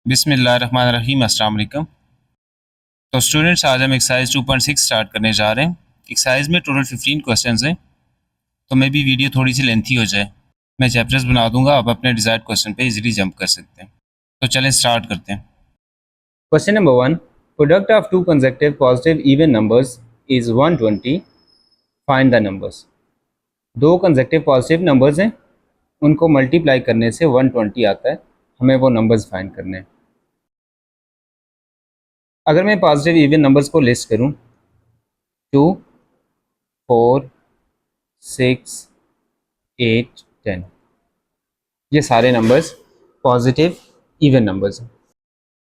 बिस्मिल्लाहिर्रहमानिर्रहीम, अस्सलाम वालेकुम। तो स्टूडेंट्स, आज हम एक्सरसाइज 2.6 स्टार्ट करने जा रहे हैं। एक्सरसाइज में टोटल 15 क्वेश्चंस हैं, तो मे भी वीडियो थोड़ी सी लेंथी हो जाए। मैं चैप्टर्स बना दूंगा, आप अपने डिजायर्ड क्वेश्चन पे इजीली जंप कर सकते हैं। तो चलें स्टार्ट करते हैं। Question number 1, product of two consecutive positive even numbers is 120, find the numbers. दो कंसेक्टिव पॉजिटिव नंबर्स हैं, उनको मल्टीप्लाई करने से 120 आता है, हमें वो नंबर्स फाइंड करने हैं। अगर मैं पॉजिटिव इवन नंबर्स को लिस्ट करूं, 2, 4, 6, 8, 10, ये सारे नंबर्स पॉजिटिव इवन नंबर्स हैं।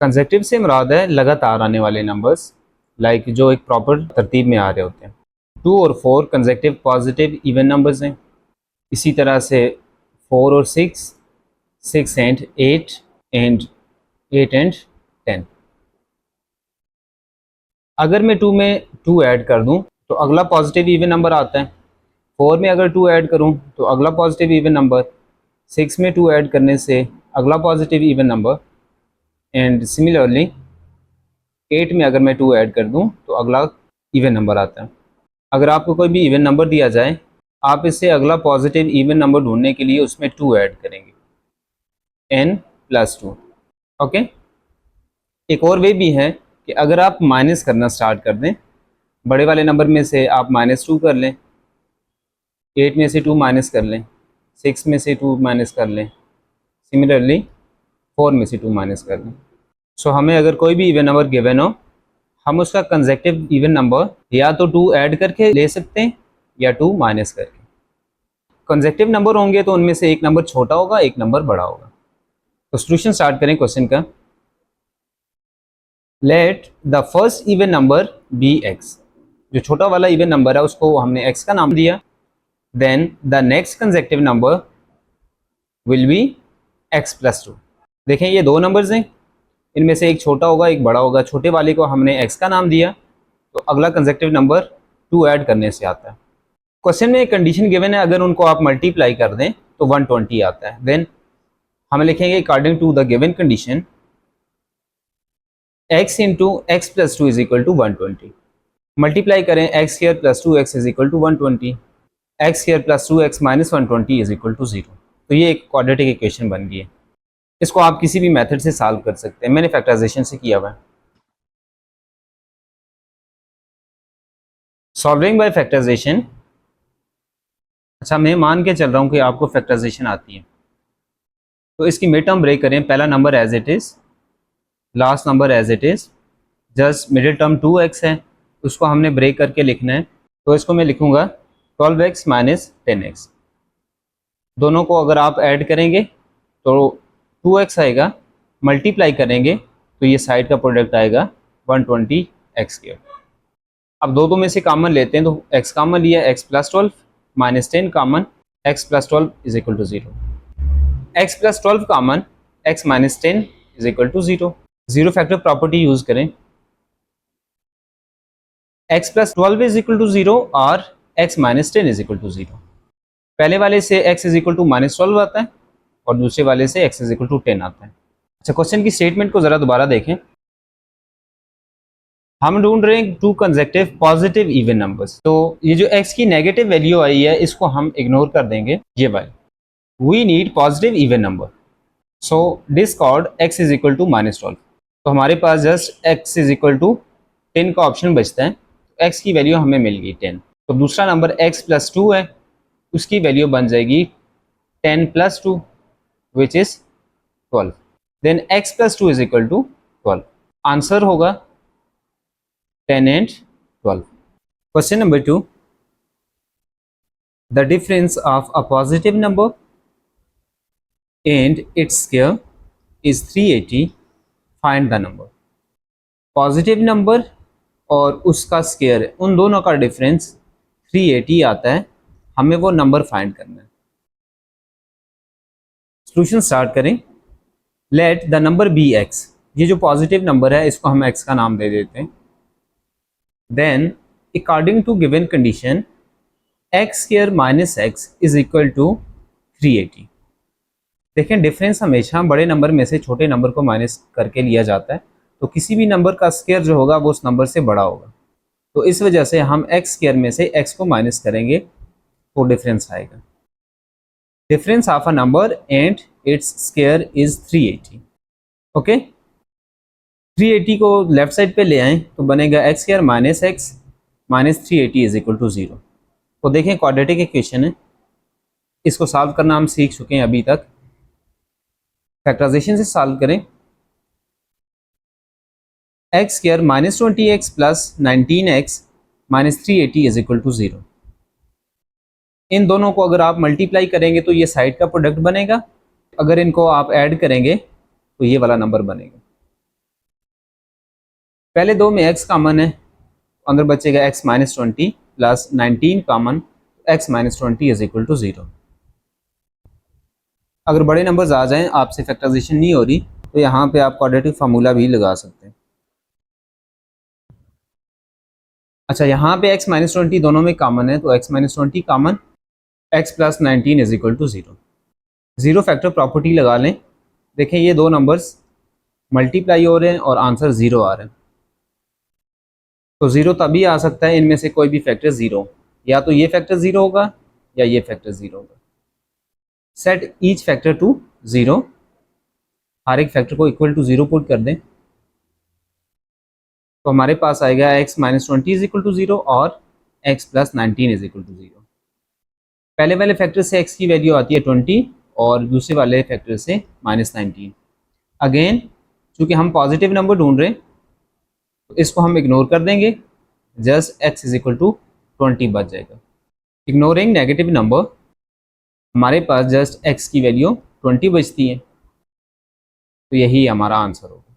कंसेक्टिव से मुराद है लगातार आने वाले नंबर्स, लाइक जो एक प्रॉपर तरतीब में आ रहे होते हैं। 2 और 4 कंसेक्टिव पॉजिटिव इवन नंबर्स हैं। इसी तरह से 4 और 6, 6 एंड 8 एंड 8 एंड 10। अगर मैं 2 में 2 ऐड कर दूं तो अगला पॉजिटिव इवन नंबर आता है। 4 में अगर 2 ऐड करूं तो अगला पॉजिटिव इवन नंबर। 6 में 2 ऐड करने से अगला positive even number. And similarly 8 में अगर मैं 2 ऐड कर दूं तो अगला इवन नंबर आता है। अगर आपको कोई भी इवन नंबर दिया जाए, आप इससे अगला पॉजिटिव इवन नंबर ढूंढने के लिए उसमें 2 ऐड करेंगे, n+2। ओके। एक और वे भी है कि अगर आप माइनस करना स्टार्ट कर दें, बड़े वाले नंबर में से आप -2 कर लें, 8 में से 2 माइनस कर लें, 6 में से 2 माइनस कर लें, सिमिलरली 4 में से 2 माइनस कर लें। सो हमें अगर कोई भी इवन नंबर गिवन हो, हम उसका कंसेक्टिव इवन नंबर या तो 2 ऐड करके ले सकते हैं या 2 माइनस करके। कंसेक्टिव नंबर होंगे तो उनमें से एक नंबर छोटा होगा, एक नंबर बड़ा होगा। तो सॉल्यूशन स्टार्ट करें क्वेश्चन का। Let the first even number be x. जो छोटा वाला इवन नंबर है उसको हमने x का नाम दिया। Then the next consecutive number will be x+2। देखें ये दो नंबर्स हैं, इनमें से एक छोटा होगा एक बड़ा होगा। छोटे वाले को हमने x का नाम दिया, तो अगला कंसेक्टिव नंबर 2 ऐड करने से आता है। क्वेश्चन में एक कंडीशन गिवन है, अगर उनको आप मल्टीप्लाई कर दें तो 120 आता है। देन हम लिखेंगे according to the given condition x into x+2 is equal to 120। Multiply करें x² + 2x is equal to 120, x²+2x - 120 is equal to 0। तो ये एक क्वाड्रेटिक इक्वेशन बन गई है। इसको आप किसी भी मेथड से सॉल्व कर सकते हैं, मैंने फैक्टराइजेशन से किया हुआ है। Solving by factorization. अच्छा, मैं मान के चल रहा हूँ कि आपको फैक्टराइजेशन आती है, तो इसकी मिड टर्म ब्रेक करें। पहला number as it is, last number as it is, just middle term 2x है, उसको हमने ब्रेक करके लिखना है। तो इसको मैं लिखूँगा 12x - 10x। दोनों को अगर आप ऐड करेंगे तो 2x आएगा, मल्टीप्लाई करेंगे तो ये साइड का प्रोडक्ट आएगा 120x²। अब दो में से कॉमन लेते हैं, तो x कॉमन लिया, x+12 - 10 common, x+12 is equal to 0। x+12 common, x - 10 is equal to 0। Zero factor property use करें। x+12 इज इक्वल टू 0 और x - 10 इज इक्वल टू 0। पहले वाले से x इज इक्वल टू -12 आता है और दूसरे वाले से x इज इक्वल टू 10 आता है। अच्छा, क्वेश्चन की स्टेटमेंट को जरा दोबारा देखें। हम ढूंढ रहे हैं two consecutive positive even numbers. तो ये जो x की नेगेटिव वैल्यू आई है इसको हम इग्नोर कर देंगे, ये वाली। We need positive even number, so discard x is equal to -12। तो हमारे पास just x is equal to 10 का ऑप्शन बचता है। x की वैल्यू हमें मिल गई 10। तो दूसरा नंबर x+2 है, उसकी वैल्यू बन जाएगी 10+2 which is 12। Then x+2 is equal to 12। Answer होगा 10 and 12। Question number 2, the difference of a positive number and its square is 380, find the number. Positive number और उसका स्क्वायर, उन दोनों का डिफरेंस 380 आता है, हमें वो नंबर फाइंड करना है। सॉल्यूशन स्टार्ट करें। Let the number be x। ये जो पॉजिटिव नंबर है इसको हम x का नाम दे देते हैं। Then according to given condition x² - x is equal to 380। देखें डिफरेंस हमेशा बड़े नंबर में से छोटे नंबर को माइनस करके लिया जाता है, तो किसी भी नंबर का स्क्वायर जो होगा वो उस नंबर से बड़ा होगा। तो इस वजह से हम एक्स स्क्वायर में से एक्स को माइनस करेंगे तो डिफरेंस आएगा। Difference of a number and its square is 380। Okay, 380 को लेफ्ट साइड पे ले आएं तो बनेगा x square minus x minus 380 is equal to 0। तो देखें क्वाड्रेटिक इक्वेशन है, इसको सॉल्व करना हम सीख चुके हैं अभी तक। फैक्टराइजेशन से सॉल्व करें, x square minus 20x plus 19x minus 380 is equal to 0। इन दोनों को अगर आप मल्टीप्लाई करेंगे तो ये साइड का प्रोडक्ट बनेगा, अगर इनको आप ऐड करेंगे तो ये वाला नंबर बनेगा। पहले दो में x कॉमन है, अंदर बचेगा x minus 20 plus 19 common, x minus 20 is equal to 0। अगर बड़े नंबर्स आ जाएं, आपसे फैक्टराइजेशन नहीं हो रही, तो यहाँ पे आप क्वाड्रेटिक फार्मूला भी लगा सकते हैं। अच्छा, यहाँ पे x माइनस 20 दोनों में कॉमन है, तो x minus 20 common, x plus 19 is equal to 0। Zero factor property लगा लें। देखें ये दो नंबर्स मल्टीप्लाई हो रहे हैं और आंसर 0 आ रहे हैं, तो 0 तभी आ सकता है इनमें से कोई भी फैक्टर 0, या तो ये फैक्टर 0 होगा या ये फैक्टर 0 होगा। सेट ईच फैक्टर टू 0, हर एक फैक्टर को इक्वल टू 0 पुट कर दें, तो हमारे पास आएगा x minus 20 is equal to 0 और x plus 19 is equal to 0। पहले वाले फैक्टर से x की वैल्यू आती है 20 और दूसरे वाले फैक्टर से माइनस 19। अगेन चूँकि हम पॉजिटिव नंबर ढूंढ रहे हैं तो इसको हम इग्नोर कर देंगे, just x is equal to 20 बच जाएगा। इग्नोरिंग नेगेटिव नंबर हमारे पास जस्ट x की वैल्यू 20 बचती है, तो यही हमारा आंसर होगा।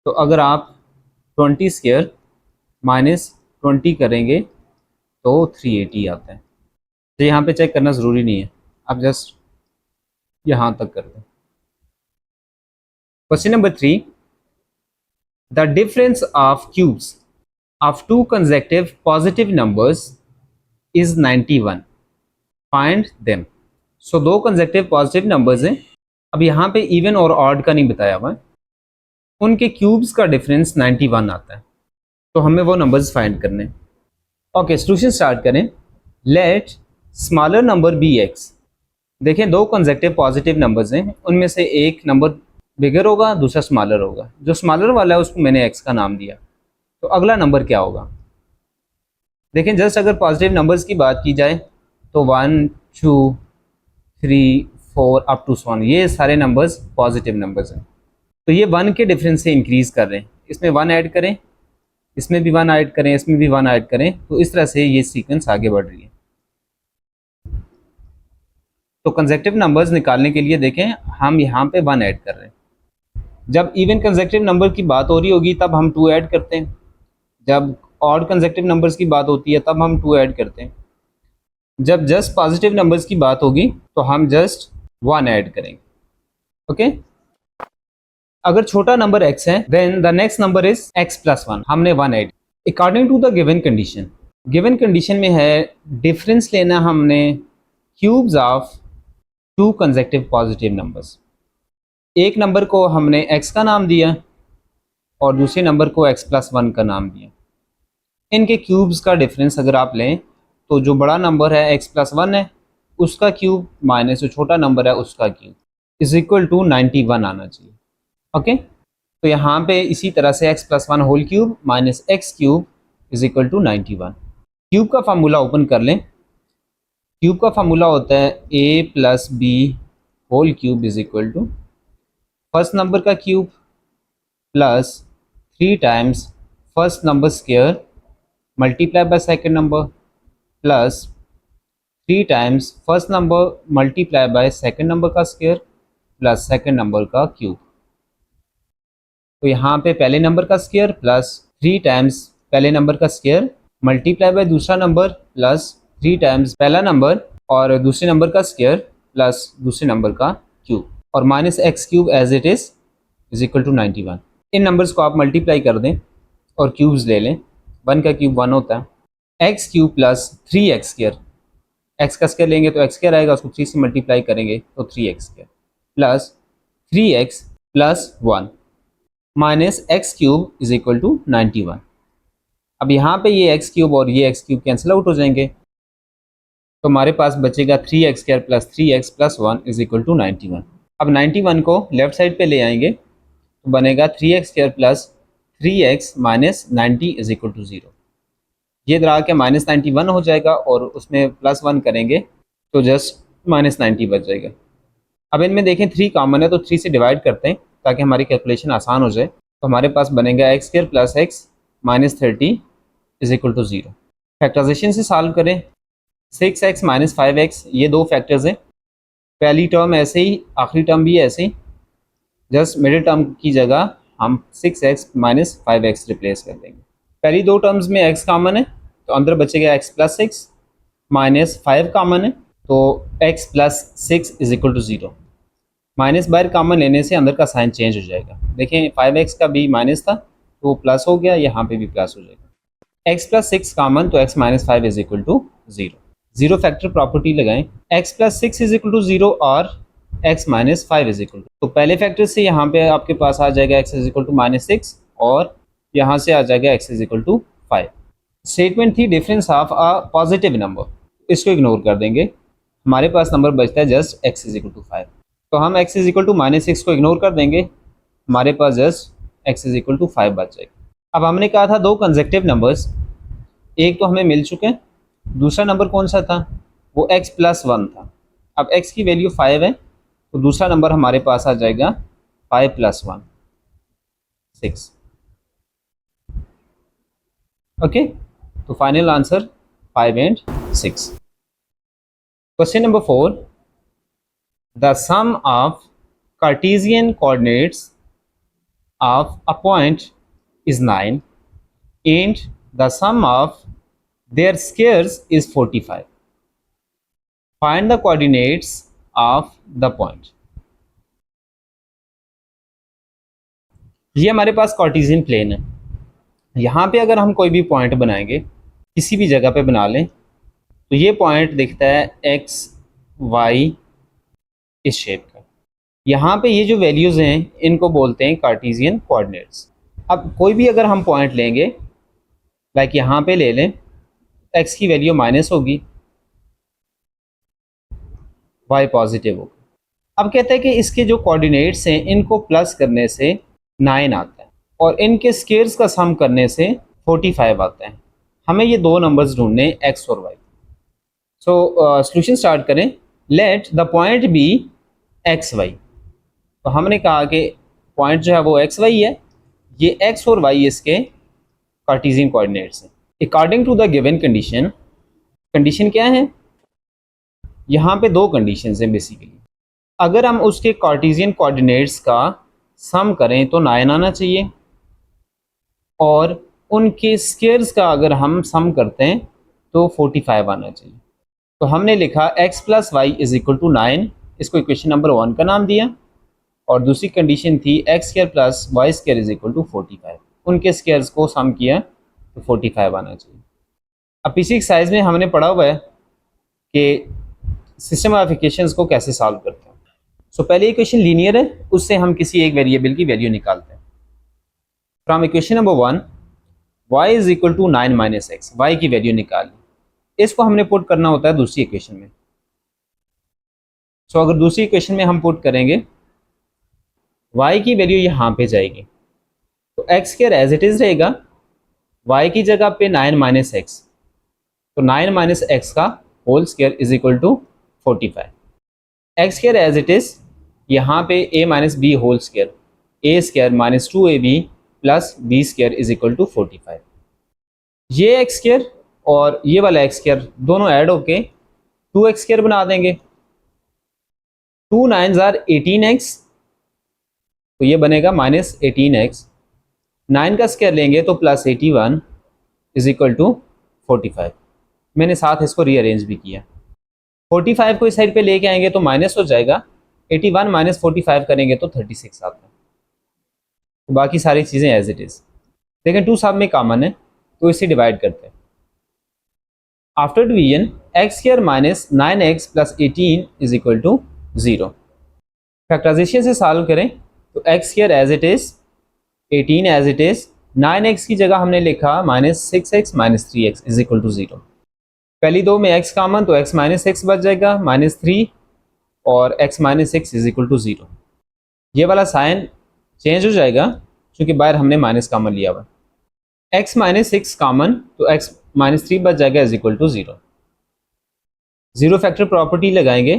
तो अगर आप 20 स्क्वायर माइनस 20 करेंगे तो 380 आता है। तो यहाँ पे चेक करना ज़रूरी नहीं है, आप जस्ट यहाँ तक कर दें। Question number 3, the difference of cubes of two consecutive positive numbers is 91, find them. So दो कंसेक्टिव पॉजिटिव नंबर्स हैं, अब यहाँ पे इवन और ऑड का नहीं बताया हुआ है, उनके क्यूब्स का डिफरेंस 91 आता है, तो हमें वो नंबर्स फाइंड करने। ओके, सॉल्यूशन स्टार्ट करें। Let smaller number be x. देखें दो कंसेक्टिव पॉजिटिव नंबर्स हैं, उनमें से एक नंबर बिगर होगा, दूसरा स्मॉलर होगा। जो स्मॉलर वाला है उसको मैंने एक्स का नाम दिया, तो अगला नंबर क्या होगा। देखें जस्ट अगर पॉजिटिव नंबर्स की बात की जाए तो 1 2 3 4 अप टू 1, ये सारे नंबर्स पॉजिटिव नंबर्स हैं, तो ये 1 के डिफरेंस से इंक्रीज़ कर रहे हैं। इसमें 1 ऐड करें, इसमें भी 1 ऐड करें, इसमें भी 1 ऐड करें, तो इस तरह से ये सीक्वेंस आगे बढ़ रही है। तो कंसेक्टिव नंबर्स निकालने के लिए देखें हम यहाँ पे 1 ऐड कर रहे हैं। जब इवन कंसेक्टिव नंबर की बात हो रही होगी तब हम 2 ऐड करते हैं, जब ऑड कंसेक्टिव नंबर्स की बात होती है तब हम 2 ऐड करते हैं, जब जस्ट पॉजिटिव नंबर्स की बात होगी तो हम जस्ट 1 ऐड करेंगे। ओके, अगर छोटा नंबर x है then the next number is x plus 1, हमने 1 add. According to the given condition, given condition में है डिफरेंस लेना हमने cubes of two consecutive positive numbers. एक नंबर को हमने x का नाम दिया और दूसरे नंबर को x प्लस 1 का नाम दिया। इनके क्यूब्स का डिफरेंस अगर आप लें तो जो बड़ा नंबर है x प्लस 1 है उसका क्यूब माइनस जो छोटा नंबर है उसका क्यूब इज इक्वल टू 91 आना चाहिए। ओके, तो यहाँ पे इसी तरह से x plus 1 whole cube minus x cube is equal to 91। Cube का फार्मूला ओपन कर लें। क्यूब का फार्मूला होता है a plus B whole cube is equal to first number का cube plus 3 times first number square multiply by second number plus 3 times first number multiply by second number का square plus second number का cube. तो यहाँ पे पहले number का square plus 3 times पहले number का स्क्वायर मल्टीप्लाई बाय दूसरा नंबर प्लस 3 टाइम्स पहला नंबर और दूसरे नंबर का स्क्वायर प्लस दूसरे नंबर का क्यूब और minus x cube as it is equal to 91। इन नंबर्स को आप मल्टीप्लाई कर दें और क्यूब्स ले लें। 1 का क्यूब 1 होता है, x cube plus 3x square, x का स्क्वायर लेंगे तो एक्स स्क्वायर आएगा, उसको 3 से मल्टीप्लाई करेंगे तो 3x square plus 3x plus 1 minus x cube is equal to 91। अब यहाँ पे ये एक्स क्यूब और ये एक्स क्यूब कैंसिल आउट हो जाएंगे, तो हमारे पास बचेगा 3x square plus 3x plus 1 is equal to 91। अब 91 को लेफ्ट साइड पे ले आएंगे तो बनेगा 3x square plus 3x minus 90 is equal to 0। ये इधर आके माइनस 91 हो जाएगा और उसमें प्लस 1 करेंगे तो जस्ट माइनस 90 बच जाएगा। अब इनमें देखें 3 कॉमन है तो 3 से डिवाइड करते हैं ताकि हमारी कैलकुलेशन आसान हो जाए। तो हमारे पास बनेगा x square plus x minus 30 is equal to 0। Factorisation से सॉल्व करें, 6x माइनस 5x ये दो फैक्टर्स हैं। पहली टर्म ऐसे ही, आखिरी टर्म भी ऐसे ही, जस्ट मिडिल टर्म की जगह हम 6x माइनस 5x रिप्लेस कर देंगे। पहली दो टर्म्स में x कॉमन है तो अंदर बचेगा x प्लस 6 माइनस 5 कॉमन है तो x plus 6 is equal to 0। Minus बाहर कॉमन लेने से अंदर का साइन चेंज हो जाएगा। देखें 5x का भी माइनस था तो प्लस हो गया, यहाँ पे भी प्लस हो जाएगा। x प्लस 6 कॉमन तो x minus 5 is equal to 0। Zero factor property लगाएं, x plus 6 is equal to 0 और x minus 5 is equal to, तो पहले फैक्टर से यहाँ पे आपके पास आ जाएगा x is equal to minus 6 और यहाँ से आ जाएगा x is equal to 5। Statement थी difference of a positive number, इसको इग्नोर कर देंगे, हमारे पास नंबर बचता है just x is equal to 5। तो हम x is equal to minus 6 को इग्नोर कर देंगे, हमारे पास just x is equal to 5 बच जाएगा। अब हमने कहा था दो कंसेक्टिव नंबर्स, एक तो हमें मिल चुके हैं, दूसरा नंबर कौन सा था, वो x प्लस 1 था। अब x की वैल्यू 5 है तो दूसरा नंबर हमारे पास आ जाएगा 5 प्लस 1 6। ओके, तो final answer 5 and 6। Question number 4, the sum of Cartesian coordinates of a point is 9 and the sum of their squares is 45. Find the coordinates of the point. ये हमारे पास Cartesian plane है। यहाँ पे अगर हम कोई भी पॉइंट बनाएंगे, किसी भी जगह पे बना लें, तो ये पॉइंट दिखता है x y इस शेप का। यहाँ पे ये जो वैल्यूज़ हैं इनको बोलते हैं कार्टेशियन कोऑर्डिनेट्स। अब कोई भी अगर हम पॉइंट लेंगे, लाइक यहाँ पे ले लें, x की वैल्यू माइनस होगी, y पॉजिटिव होगा। अब कहते हैं कि इसके जो कोऑर्डिनेट्स हैं इनको प्लस करने से 9 आता है और इनके स्क्वायर्स का सम करने से 45 आता है। हमें ये दो नंबर्स ढूंढने x और y। सो सॉल्यूशन स्टार्ट करें। Let the point be x y, तो हमने कहा कि पॉइंट जो है वो एक्स वाई है, ये एक्स और वाई इसके कार्टेशियन कोऑर्डिनेट्स हैं। According to the given condition, condition क्या है, यहाँ पे दो कंडीशंस हैं बेसिकली। अगर हम उसके कार्टेशियन कोऑर्डिनेट्स का सम करें तो 9 आना चाहिए और उनके स्क्वायर्स का अगर हम सम करते हैं तो 45 आना चाहिए। तो हमने लिखा x plus y is equal to 9, इसको इक्वेशन नंबर 1 का नाम दिया, और दूसरी कंडीशन थी x square plus y square is equal to 45। उनके स्क्वायर्स को सम किया तो 45 आना चाहिए। अब पीछे एक्सरसाइज में हमने पढ़ा हुआ है कि सिस्टम ऑफ इक्वेशंस को कैसे सॉल्व करते हैं। सो पहले इक्वेशन लीनियर है, उससे हम किसी एक वेरिएबल की वैल्यू निकालते हैं। From equation number 1 y is equal to 9 minus x, y की वैल्यू निकाली, इसको हमने पुट करना होता है दूसरी इक्वेशन में। सो अगर दूसरी इक्वेशन में हम पुट करेंगे, y की वैल्यू यहाँ पे जाएगी तो x square as it is रहेगा, y की जगह पे 9 माइनस एक्स, तो 9 माइनस एक्स का whole square is equal to 45। X square as it is, यहाँ पे a minus b whole square, a square minus 2ab plus b square is equal to 45। ये x square और ये वाला x square दोनों add होके 2x square बना देंगे। 2 9s आर 18x, तो ये बनेगा माइनस 18x। 9 का स्क्वायर लेंगे तो प्लस 81 इज इक्वल टू 45। मैंने साथ इसको रीअरेंज भी किया। 45 को इस साइड पे लेके आएंगे तो माइनस हो जाएगा, 81 माइनस 45 करेंगे तो 36 आता है। तो बाकी सारी चीज़ें एज इट इज़। देखें 2 सब में कॉमन है तो इसे डिवाइड करते हैं। After division x square minus 9x plus 18 is equal to 0। Factorisation से सॉल्व करें तो x square as it is, 18 as it is, 9x की जगह हमने लिखा minus 6x minus 3x is equal to 0। पहली दो में x कॉमन तो x माइनस एक्स बच जाएगा -3 और x minus x is equal to 0। ये वाला साइन चेंज हो जाएगा क्योंकि बाहर हमने माइनस कॉमन लिया हुआ। x माइनस 6 कॉमन तो x माइनस 3 बच जाएगा is equal to 0। Zero factor property लगाएंगे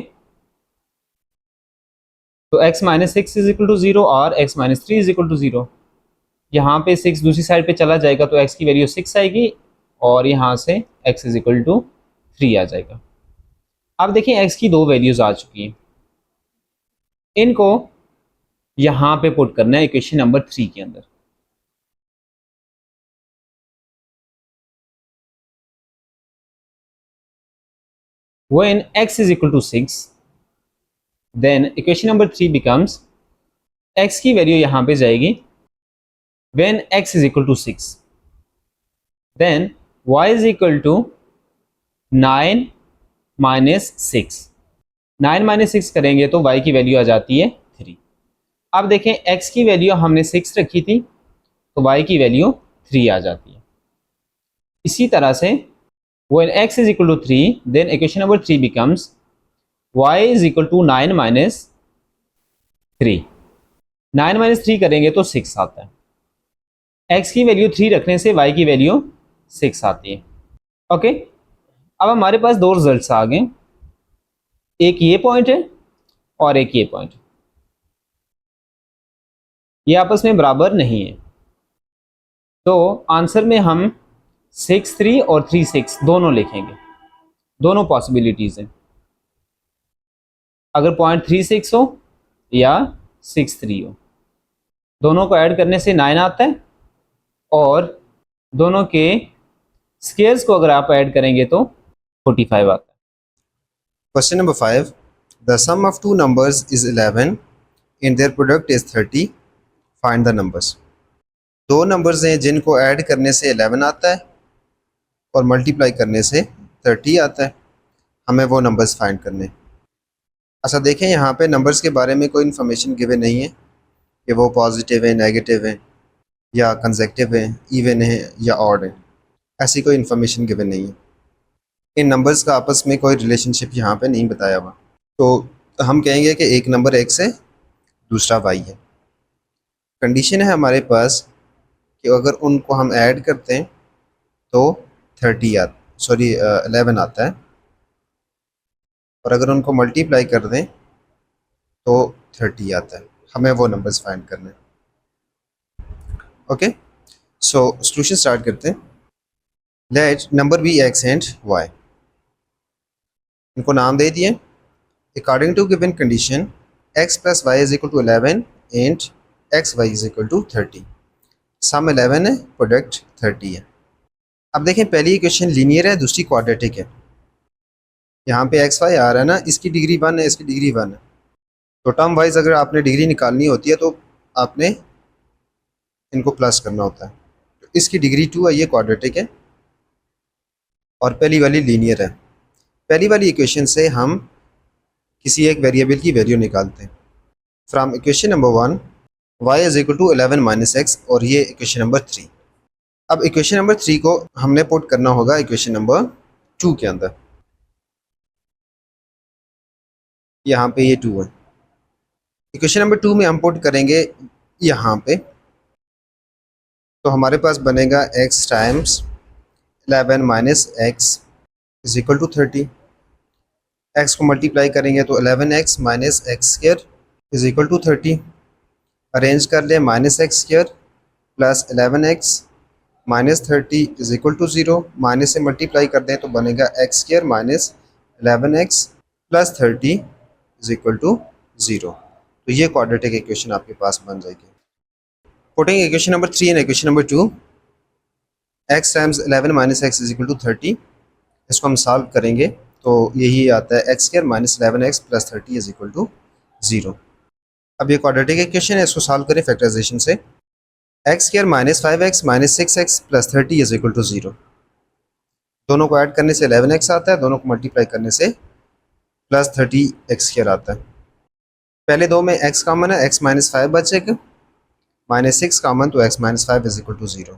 तो x minus 6 is equal to 0 और x minus 3 is equal to 0। यहाँ पे 6 दूसरी साइड पे चला जाएगा तो x की वैल्यू 6 आएगी और यहाँ से x इज इक्वल टू 3 आ जाएगा। अब देखिए x की दो वैल्यूज आ चुकी हैं, इनको यहाँ पे पुट करना है इक्वेशन नंबर 3 के अंदर। When x is equal to 6, then equation number 3 becomes, x की वैल्यू यहाँ पे जाएगी when x is equal to 6, then y is equal to 9 minus 6। 9 minus 6 करेंगे तो y की वैल्यू आ जाती है 3। अब देखें x की वैल्यू हमने 6 रखी थी तो y की वैल्यू 3 आ जाती है। इसी तरह से when x is equal to 3, then equation number 3 becomes y is equal to 9 minus 3। 9 minus 3 करेंगे तो 6 आता है। x की वैल्यू 3 रखने से y की वैल्यू 6 आती है। ओके, अब हमारे पास दो रिजल्ट्स आ गए, एक ये पॉइंट है और एक ये पॉइंट। ये आपस में बराबर नहीं है तो आंसर में हम 6 3 और 3 6 दोनों लिखेंगे। दोनों पॉसिबिलिटीज हैं, अगर पॉइंट 3 6 हो या 6 3 हो, दोनों को ऐड करने से 9 आता है और दोनों के स्क्वायर्स को अगर आप ऐड करेंगे तो 45 आता है। Question number 5. The sum of two numbers is 11 and their product is 30. Find the numbers. दो नंबर्स हैं जिनको ऐड करने से 11 आता है और मल्टीप्लाई करने से 30 आता है। हमें वो नंबर्स फाइंड करने। अच्छा देखें, यहाँ पे नंबर्स के बारे में कोई इन्फॉर्मेशन गिवन नहीं है कि वो पॉजिटिव हैं, नेगेटिव हैं या कंसेक्टिव हैं, इवन है या ऑड है। ऐसी कोई इन्फॉर्मेशन गिवन नहीं है। इन नंबर्स का आपस में कोई रिलेशनशिप यहाँ पे नहीं बताया हुआ, तो हम कहेंगे कि एक नंबर x है, दूसरा y है। कंडीशन है हमारे पास कि अगर उनको हम ऐड करते हैं तो 11 आता है और अगर उनको मल्टीप्लाई कर दें तो 30 आता है। हमें वो नंबर्स फाइंड करने। ओके, सो सॉल्यूशन स्टार्ट करते हैं। Let number be x and y। इनको नाम दे दिए according to given condition x plus y is equal to 11 and x y is equal to 30। Sum 11 है, प्रोडक्ट 30 है। अब देखें, पहली इक्वेशन लीनियर है, दूसरी क्वाड्रेटिक है। यहाँ पे एक्स वाई आ रहा है ना, इसकी डिग्री 1 है, इसकी डिग्री 1 है, तो टर्म वाइज अगर आपने डिग्री निकालनी होती है तो आपने इनको प्लस करना होता है। तो इसकी डिग्री 2 है, ये क्वाड्रेटिक है और पहली वाली लीनियर है। पहली वाली इक्वेशन से हम किसी एक वेरिएबल की वैल्यू निकालते हैं। From equation number 1 y is equal to 11 minus x, और ये इक्वेशन नंबर 3। अब इक्वेशन नंबर 3 को हमने पुट करना होगा इक्वेशन नंबर 2 के अंदर। यहाँ पे ये 2 है, इक्वेशन नंबर 2 में हम पुट करेंगे यहाँ पे, तो हमारे पास बनेगा x times 11 minus x is equal to 30। x को मल्टीप्लाई करेंगे तो 11x minus x square is equal to 30। Arrange कर लें, minus x square plus 11x minus 30 is equal to 0। Minus से मल्टीप्लाई कर दें तो बनेगा x square minus 11x plus 30 is equal to 0। तो ये क्वाड्रेटिक इक्वेशन आपके पास बन जाएगी। Putting equation number 3 and equation number 2, x times 11 minus x is equal to 30, इसको हम सॉल्व करेंगे तो यही आता है x square minus 11x plus 30 is equal to 0। अब ये क्वाड्रेटिक इक्वेशन है, इसको सॉल्व करें फैक्टराइजेशन से। X square minus 5x minus 6x plus 30 is equal to 0। दोनों को ऐड करने से 11x आता है, दोनों को मल्टीप्लाई करने से प्लस 30x² आता है। पहले दो में x कॉमन है, x माइनस 5 बचेगा, माइनस 6 कॉमन तो x minus 5 is equal to 0,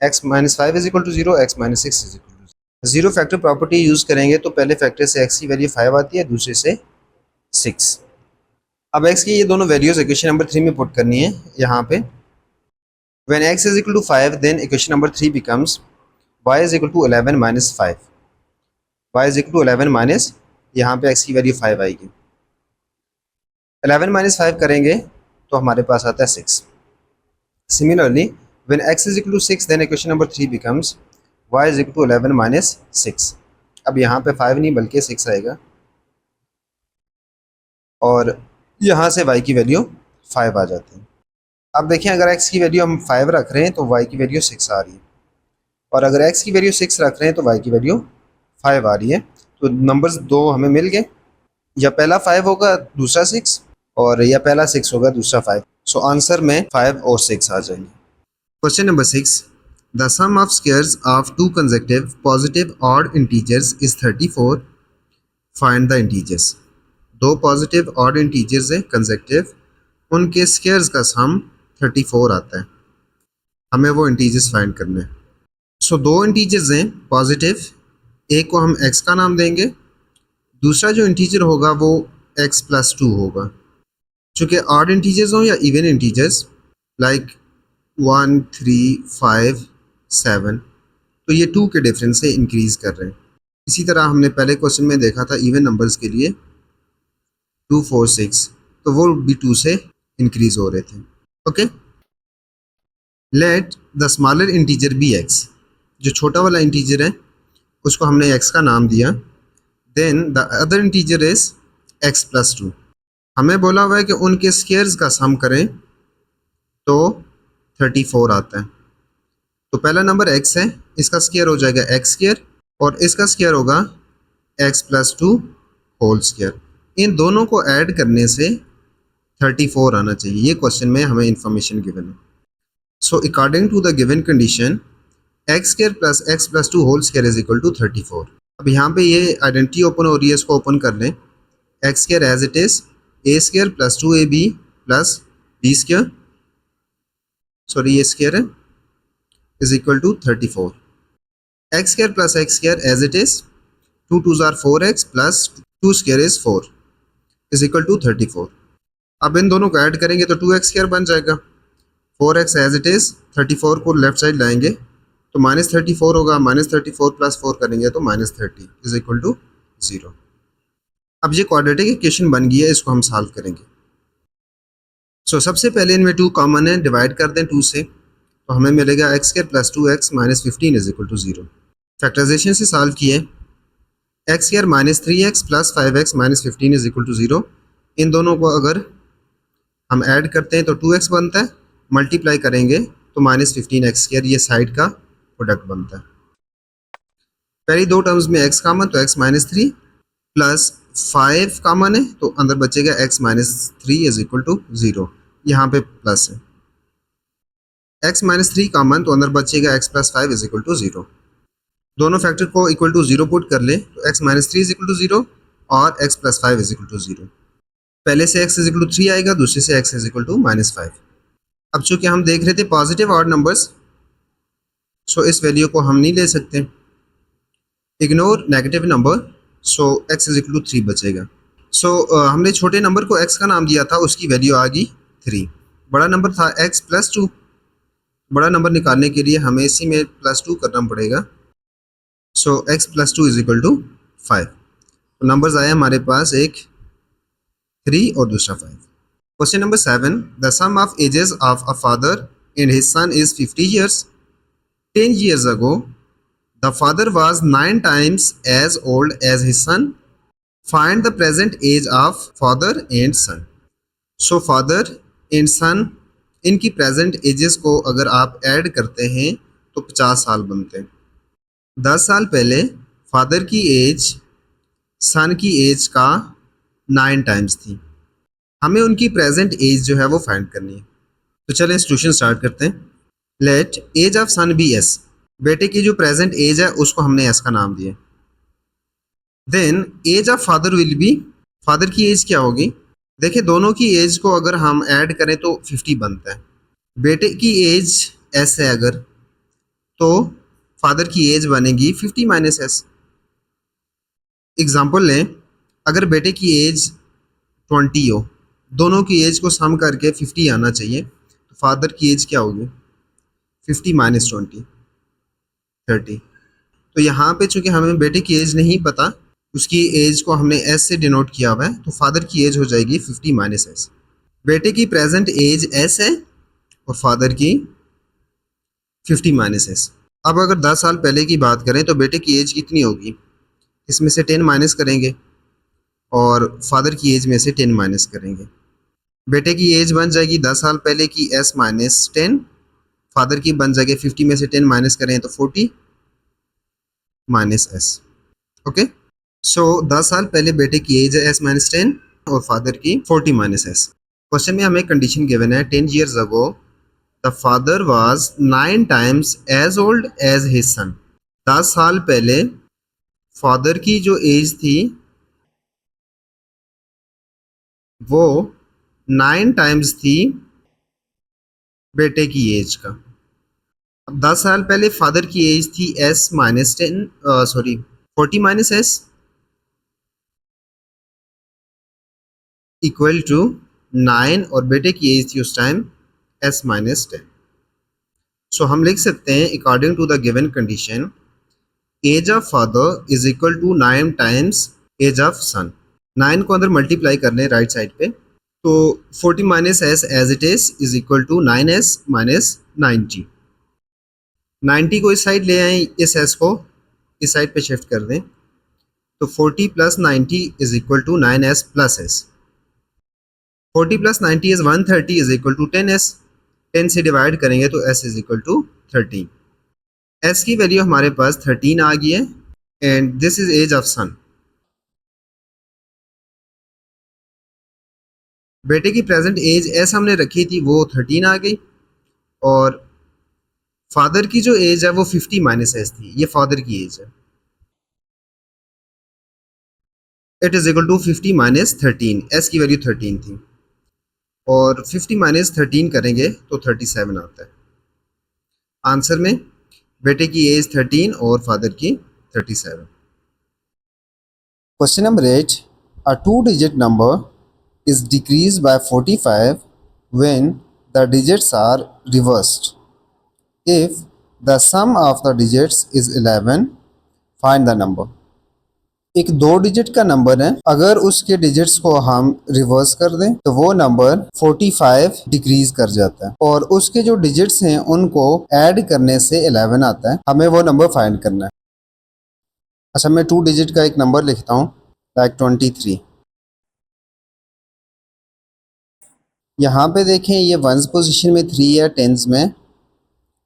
x minus 5 is equal to 0, x minus 6 is equal to 0 factor property use करेंगे तो पहले फैक्टर से x की वैल्यू 5 आती है, दूसरे से 6। अब x की ये दोनों वैल्यूज इक्वेशन नंबर 3 में पुट करनी है। यहाँ पे when x is equal to 5 then equation number 3 becomes y is equal to 11 minus 5, y is equal to 11 minus, यहाँ पे x की वैल्यू 5 आएगी, 11 माइनस 5 करेंगे तो हमारे पास आता है 6। Similarly when x is equal to 6 then equation number 3 becomes y is equal to 11 minus 6। अब यहाँ पे 5 नहीं बल्कि 6 आएगा और यहाँ से y की वैल्यू 5 आ जाती है। अब देखें अगर x की वैल्यू हम 5 रख रहे हैं तो y की वैल्यू 6 आ रही है, और अगर x की वैल्यू 6 रख रहे हैं तो y की वैल्यू 5 आ रही है। तो नंबर्स दो हमें मिल गए, या पहला 5 होगा दूसरा 6, और या पहला 6 होगा दूसरा 5। सो आंसर में 5 और 6 आ जाएंगे। Question number 6, the sum of squares of two consecutive positive odd integers is 34, find the integers. दो पॉजिटिव ऑड इंटीजर्स हैं कंसेक्यूटिव, उनके स्क्वायर्स का सम 34 आता है, हमें वो इंटीजर्स फाइंड करने हैं। सो दो इंटीजर्स हैं पॉजिटिव, एक को हम x का नाम देंगे, दूसरा जो इंटीजर होगा वो x प्लस 2 होगा। चूँकि ऑड इंटीजर्स हों या इवन इंटीजर्स लाइक 1, 3, 5, 7, तो ये 2 के डिफरेंस से इंक्रीज़ कर रहे हैं। इसी तरह हमने पहले क्वेश्चन में देखा था इवन नंबर्स के लिए 2, 4, 6, तो वो भी 2 से इंक्रीज़ हो रहे थे। Okay, let the smaller integer be x, जो छोटा वाला इंटीजर है उसको हमने x का नाम दिया, then the other integer is x plus 2। हमें बोला हुआ है कि उनके स्क्वायर्स का सम करें तो 34 आता है। तो पहला नंबर x है, इसका स्क्वायर हो जाएगा x स्क्वायर, और इसका स्क्वायर होगा x प्लस 2 होल स्क्वायर। इन दोनों को ऐड करने से 34 आना चाहिए, ये क्वेश्चन में हमें इंफॉर्मेशन गिवन है। So according to the given condition x square plus x plus 2 whole square is equal to 34। अब यहाँ पे ये आइडेंटिटी ओपन हो रही है, इसको ओपन कर लें। x square as it is a square plus 2ab plus b square, sorry ये स्क्वायर है, is equal to 34। x square plus x square as it is 2 2s are 4x plus 2 square is 4 is equal to 34। अब इन दोनों को add करेंगे तो 2x square बन जाएगा, 4x as it is 34 को लेफ्ट साइड लाएंगे तो माइनस 34 होगा, माइनस 34 प्लस 4 करेंगे तो माइनस 30 इज इक्वल टू 0। अब ये क्वाड्रेटिक इक्वेशन बन गई है, इसको हम सॉल्व करेंगे। सो सबसे पहले इनमें 2 कॉमन है, डिवाइड कर दें 2 से, तो हमें मिलेगा x square plus 2x minus 15 is equal to 0। Factorisation से सॉल्व किए, x square minus 3x plus 5x minus 15 is equal to 0। इन दोनों को अगर हम ऐड करते हैं तो 2x बनता है, मल्टीप्लाई करेंगे तो माइनस 15x स्क्वायर, ये साइड का प्रोडक्ट बनता है। पहली दो टर्म्स में x कॉमन तो x माइनस 3 प्लस 5 कॉमन है तो अंदर बचेगा x minus 3 is equal to 0, यहाँ पे प्लस है। x माइनस 3 कॉमन तो अंदर बचेगा x plus 5 is equal to 0। दोनों फैक्टर को इक्वल टू 0 पुट कर ले तो x minus 3 is equal to 0 और x plus 5 is equal to 0। पहले से x इज इक्वल टू 3 आएगा, दूसरे से x is equal to minus 5। अब चूँकि हम देख रहे थे पॉजिटिव ऑड नंबर्स, सो इस वैल्यू को हम नहीं ले सकते, ignore negative number, so x is equal to 3 बचेगा। सो हमने छोटे नंबर को x का नाम दिया था, उसकी वैल्यू आ गई 3। बड़ा नंबर था x प्लस 2, बड़ा नंबर निकालने के लिए हमें इसी में प्लस 2 करना पड़ेगा। So x plus 2 is equal to 5। तो नंबर्स आए हमारे पास, एक 3 और दूसरा 5। Question number 7, the sum of ages of a father and his son is 50 years। 10 years ago, the father was 9 times as old as his son. Find the present age of father and son. So father and son, इनकी present ages को अगर आप add करते हैं तो 50 साल बनते हैं। 10 साल पहले फादर की एज सन की एज का 9 टाइम्स थी, हमें उनकी प्रेजेंट एज जो है वो फाइंड करनी है। तो चलें सॉल्यूशन स्टार्ट करते हैं। Let age of son be s, बेटे की जो प्रेजेंट एज है उसको हमने एस का नाम दिया। Then age of father will be, father की एज क्या होगी? देखिए दोनों की एज को अगर हम ऐड करें तो 50 बनता है। बेटे की एज एस है अगर, तो फादर की एज बनेगी 50 माइनस एस। एग्जाम्पल लें, अगर बेटे की एज 20 हो, दोनों की एज को सम करके 50 आना चाहिए, तो फादर की एज क्या होगी? 50 माइनस 20, 30। तो यहाँ पे चूंकि हमें बेटे की एज नहीं पता, उसकी एज को हमने एस से डिनोट किया हुआ है, तो फादर की एज हो जाएगी 50 माइनस एस। बेटे की प्रेजेंट एज एस है और फादर की 50 माइनस एस। अब अगर 10 साल पहले की बात करें तो बेटे की एज कितनी होगी? इसमें से 10 माइनस करेंगे और फादर की एज में से 10 माइनस करेंगे। बेटे की एज बन जाएगी 10 साल पहले की एस माइनस 10, फादर की बन जाएगी 50 में से 10 माइनस करें तो 40 माइनस एस। ओके, सो 10 साल पहले बेटे की एज है एस माइनस 10 और फादर की 40 माइनस एस। क्वेश्चन में हमें कंडीशन गिवन है 10 years ago the father was 9 times as old as his son. 10 साल पहले फादर की जो एज थी वो 9 times थी बेटे की एज का। अब 10 साल पहले फादर की एज थी s minus 10, sorry 40 minus s equal to 9 और बेटे की एज थी उस टाइम एस माइनस 10। सो हम लिख सकते हैं according to the given condition age of father is equal to 9 times age of son. 9 को अंदर मल्टीप्लाई कर लें राइट साइड पे, तो 40 minus s as it is equal to 9s minus 90। 90 को इस साइड ले आएँ, इस एस को इस साइड पे शिफ्ट कर दें, तो 40 plus 90 is equal to 9s plus S. 40 plus 90 is 130 is equal to 10s। 10 से डिवाइड करेंगे तो s is equal to 13। s की वैल्यू हमारे पास 13 आ गई है and this is age of son. बेटे की प्रेजेंट एज s हमने रखी थी वो 13 आ गई और फादर की जो एज है वो 50 माइनस एस थी, ये फादर की एज है। It is equal to 50 minus 13, s की वैल्यू 13 थी और 50 माइनस 13 करेंगे तो 37 आता है। आंसर में बेटे की एज 13 और फादर की 37। Question number 8, a 2-digit number is decreased by 45 when the digits are reversed. If the sum of the digits is 11, find the number. एक 2 डिजिट का नंबर है, अगर उसके डिजिट्स को हम रिवर्स कर दें तो वो नंबर 45 डिक्रीज कर जाता है और उसके जो डिजिट्स हैं उनको ऐड करने से 11 आता है। हमें वो नंबर फाइंड करना है। अच्छा, मैं 2 डिजिट का एक नंबर लिखता हूँ, लाइक 23। यहाँ पे देखें ये वंस पोजीशन में 3 है, टेंस में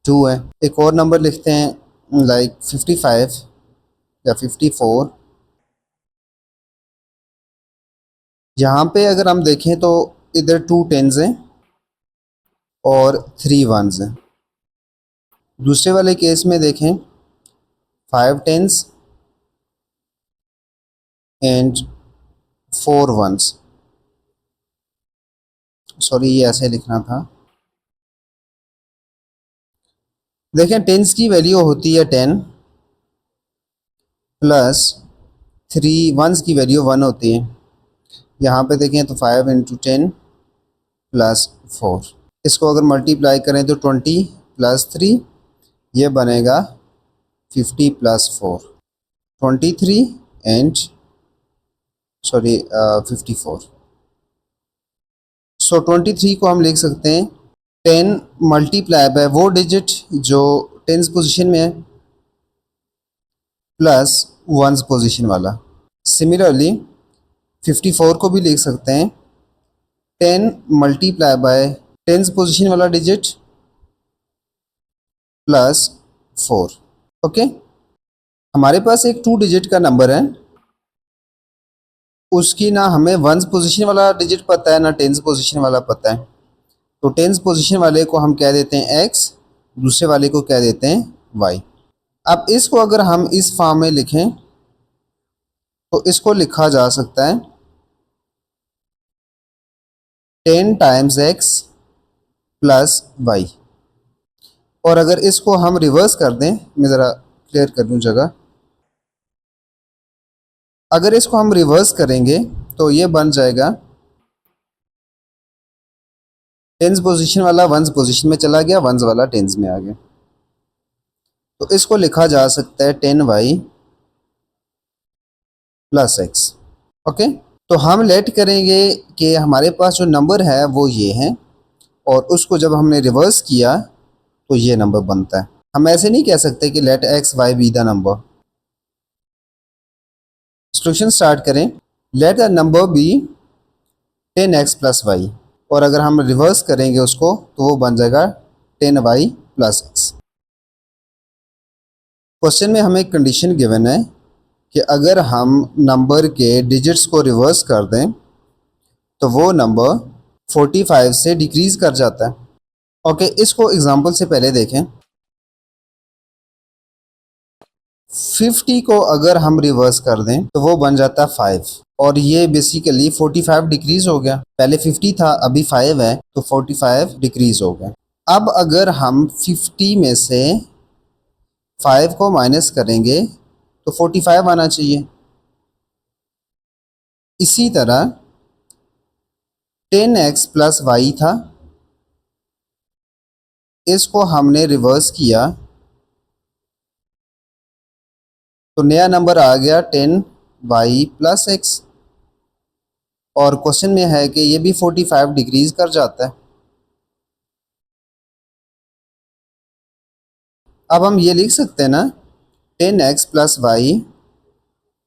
2 है। एक और नंबर लिखते हैं लाइक 55 या 54। यहाँ पे अगर हम देखें तो इधर 2 टेंस हैं और 3 वंस हैं। दूसरे वाले केस में देखें 5 टेंस एंड 4 वंस। सॉरी, ये ऐसे लिखना था। देखें टेंस की वैल्यू होती है 10 प्लस 3 वंस की वैल्यू 1 होती है। यहाँ पे देखें तो 5 इंटू 10 प्लस 4, इसको अगर मल्टीप्लाई करें तो 20 प्लस 3, ये बनेगा 50 प्लस 4, 23 एंड 54। सो 23 को हम लिख सकते हैं 10 मल्टीप्लाई बाय वो डिजिट जो टेंस पोजीशन में है प्लस वंस पोजीशन वाला। सिमिलरली 54 को भी लिख सकते हैं 10 मल्टीप्लाई बाय टेंस पोजीशन वाला डिजिट प्लस 4। ओके, हमारे पास एक 2 डिजिट का नंबर है, उसकी ना हमें वंस पोजीशन वाला डिजिट पता है ना टेंस पोजीशन वाला पता है। तो टेंस पोजीशन वाले को हम कह देते हैं x, दूसरे वाले को कह देते हैं y। अब इसको अगर हम इस फॉर्म में लिखें तो इसको लिखा जा सकता है 10 टाइम्स x प्लस वाई। और अगर इसको हम रिवर्स कर दें, मैं ज़रा क्लियर कर दूं जगह, अगर इसको हम रिवर्स करेंगे तो ये बन जाएगा टेंस पोजीशन वाला वंस पोजीशन में चला गया, वंस वाला टेंस में आ गया। तो इसको लिखा जा सकता है 10y प्लस एक्स। ओके, तो हम लेट करेंगे कि हमारे पास जो नंबर है वो ये है, और उसको जब हमने रिवर्स किया तो ये नंबर बनता है। हम ऐसे नहीं कह सकते कि let X Y be the number. Solution start करें। Let the number be 10x plus Y, और अगर हम रिवर्स करेंगे उसको तो वो बन जाएगा 10y प्लस एक्स। क्वेश्चन में हमें एक कंडीशन गिवन है कि अगर हम नंबर के डिजिट्स को रिवर्स कर दें तो वो नंबर 45 से डिक्रीज कर जाता है। ओके, इसको एग्जांपल से पहले देखें। 50 को अगर हम रिवर्स कर दें तो वो बन जाता है 5, और ये बेसिकली 45 डिक्रीज हो गया। पहले 50 था, अभी 5 है, तो 45 डिक्रीज हो गया। अब अगर हम 50 में से 5 को माइनस करेंगे तो 45 आना चाहिए। इसी तरह 10x प्लस वाई था, इसको हमने रिवर्स किया तो नया नंबर आ गया 10y प्लस एक्स, और क्वेश्चन में है कि ये भी 45 डिक्रीज कर जाता है। अब हम ये लिख सकते हैं ना, 10x plus Y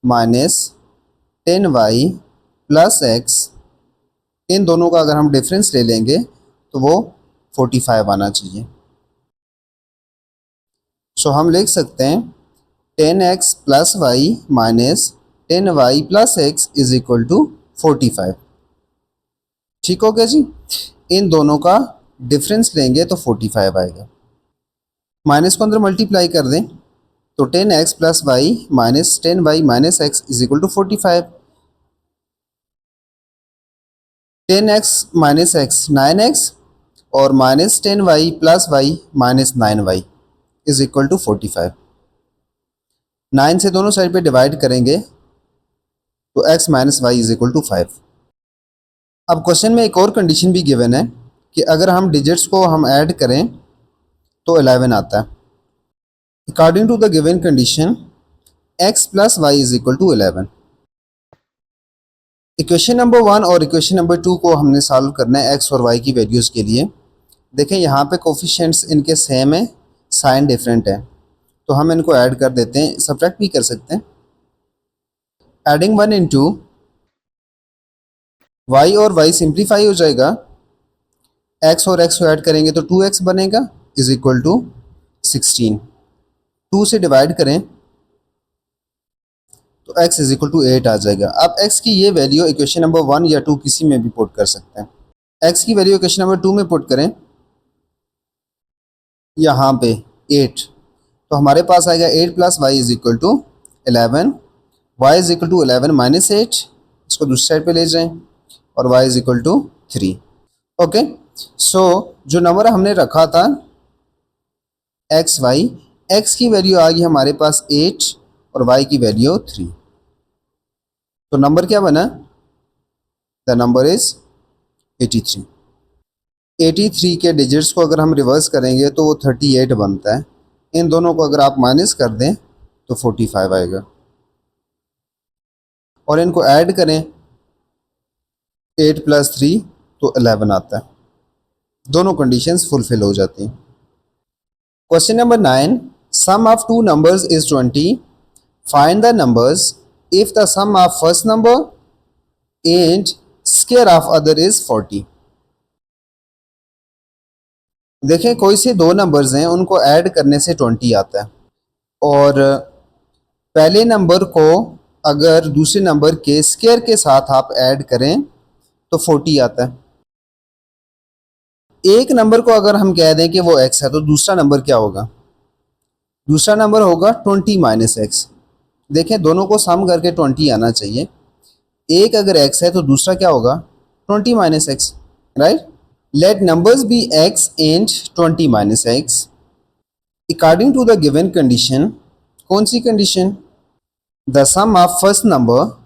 minus 10y plus X, इन दोनों का अगर हम डिफरेंस ले लेंगे तो वो 45 आना चाहिए। सो हम लिख सकते हैं 10x plus Y minus 10y plus x is equal to 45। ठीक हो गया जी। इन दोनों का डिफरेंस लेंगे तो 45 आएगा। माइनस को अंदर मल्टीप्लाई कर दें तो 10x plus Y minus 10y minus x is equal to 45। 10x minus x 9x, और minus 10y plus Y minus 9y is equal to 45। 9 से दोनों साइड पे डिवाइड करेंगे तो x minus y is equal to 5। अब question में एक और कंडीशन भी गिवन है कि अगर हम डिजिट्स को हम ऐड करें तो 11 आता है। According to the given condition x plus y is equal to 11। Equation number 1 और इक्वेशन नंबर 2 को हमने सॉल्व करना है x और y की वैल्यूज़ के लिए। देखें यहाँ पे कोफिशिएंट्स इनके सेम है, साइन डिफरेंट है, तो हम इनको ऐड कर देते हैं, सब्ट्रैक्ट भी कर सकते हैं। एडिंग 1 इंटू वाई और y सिंप्लीफाई हो जाएगा, x और x को ऐड करेंगे तो 2x बनेगा इज इक्वल टू 16। 2 से डिवाइड करें तो x इज इक्वल टू 8 आ जाएगा। अब x की ये वैल्यू इक्वेशन नंबर 1 या 2 किसी में भी पुट कर सकते हैं। x की वैल्यू इक्वेशन नंबर 2 में पुट करें, यहाँ पे 8, तो हमारे पास आएगा 8 plus y is equal to 11, y is equal to 11 minus 8, इसको दूसरी साइड पे ले जाएं, और y is equal to 3। Okay, so जो नंबर हमने रखा था एक्स वाई, एक्स की वैल्यू आ गई हमारे पास 8 और y की वैल्यू 3, तो नंबर क्या बना? The number is 83। 83 के डिजिट्स को अगर हम रिवर्स करेंगे तो वो 38 बनता है। इन दोनों को अगर आप माइनस कर दें तो 45 आएगा, और इनको ऐड करें 8 प्लस 3 तो 11 आता है। दोनों कंडीशंस फुलफिल हो जाती हैं। Question number 9, sum of two numbers is 20, find the numbers if the sum of first number and square of other is 40। देखें, कोई से दो नंबर्स हैं, उनको ऐड करने से 20 आता है, और पहले नंबर को अगर दूसरे नंबर के स्क्वायर के साथ आप ऐड करें तो 40 आता है। एक नंबर को अगर हम कह दें कि वो x है तो दूसरा नंबर क्या होगा? दूसरा नंबर होगा 20 माइनस एक्स। देखें दोनों को सम करके 20 आना चाहिए। एक अगर x है तो दूसरा क्या होगा 20 minus x, right. Let numbers be x and 20 minus x according to the given condition. कौन सी condition? The sum of first number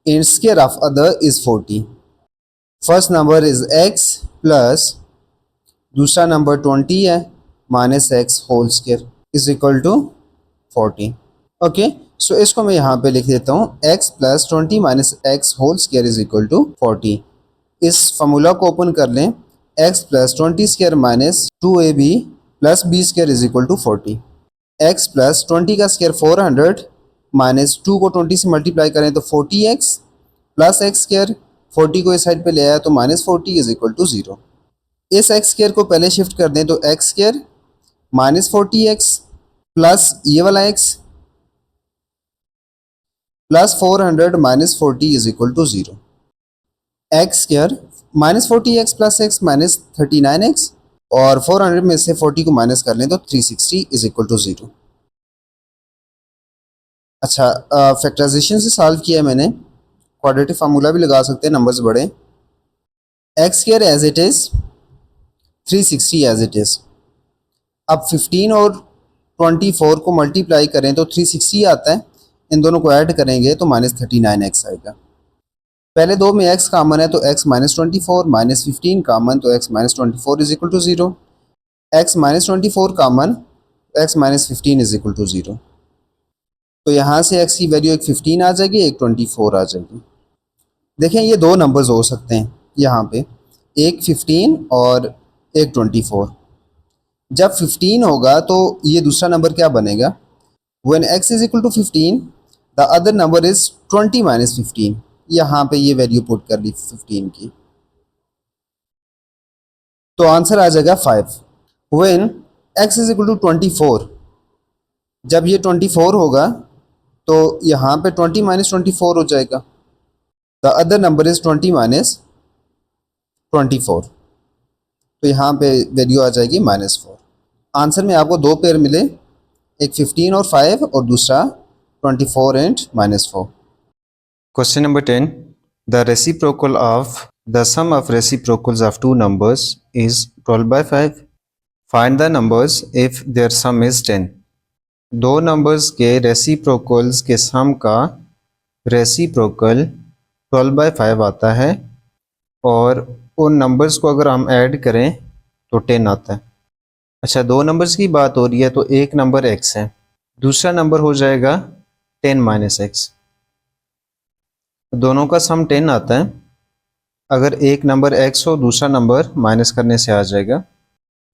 and square of other is 40। First number is x plus दूसरा number 20 है minus x whole square is equal to 40। Okay, so इसको मैं यहाँ पे लिख देता हूँ x plus 20 minus x whole square is equal to 40। इस फार्मूला को ओपन कर लें, x plus 20 square minus 2ab plus b square is equal to 40। x plus 20 का स्क्वायर 400 माइनस 2 को 20 से मल्टीप्लाई करें तो 40x प्लस एक्स स्क्वायर, 40 को इस साइड पे ले आया तो माइनस 40 इज इक्वल टू 0। इस एक्स स्क्वायर को पहले शिफ्ट कर दें तो x square minus 40x plus ये वाला x plus 400 minus 40 is equal to 0। X square minus 40x plus x minus 39x और 400 में से 40 को माइनस कर लें तो 360 इज इक्वल टू 0। अच्छा, फैक्टराइजेशन से सॉल्व किया है मैंने। क्वाड्रेटिक फार्मूला भी लगा सकते हैं, नंबर्स बड़े। X square as it is, 360 as it is. अब 15 और 24 को मल्टीप्लाई करें तो 360 आता है, इन दोनों को ऐड करेंगे तो माइनस 39x आएगा। पहले दो में x कॉमन है तो x माइनस 24, माइनस 15 कॉमन तो x minus 24 is equal to 0। x minus 24 common तो x minus 15 is equal to 0। तो यहाँ से x की वैल्यू एक 15 आ जाएगी, एक 24 आ जाएगी। देखें ये दो नंबर्स हो सकते हैं यहाँ पे, एक 15 और एक 24। जब 15 होगा तो ये दूसरा नंबर क्या बनेगा? When x is equal to 15, the other number is 20 minus 15। यहाँ पे ये वैल्यू पुट कर ली 15 की, तो आंसर आ जाएगा 5। When x is equal to 24, जब ये 24 होगा तो यहाँ पे 20 माइनस 24 हो जाएगा। The other number is 20 minus 24, तो यहाँ पे वैल्यू आ जाएगी -4। आंसर में आपको दो पेयर मिले, एक 15 और 5 और दूसरा 24 and -4। Question number 10. The reciprocal of the sum of reciprocals of two numbers is 12/5. Find the numbers if their sum is 10. दो नंबर्स के रेसिप्रोकल्स के सम का रेसिप्रोकल 12/5 आता है और उन नंबर्स को अगर हम ऐड करें तो 10 आता है। अच्छा, दो नंबर्स की बात हो रही है तो एक नंबर x है, दूसरा नंबर हो जाएगा 10 माइनस एक्स। दोनों का सम 10 आता है। अगर एक नंबर x हो दूसरा नंबर माइनस करने से आ जाएगा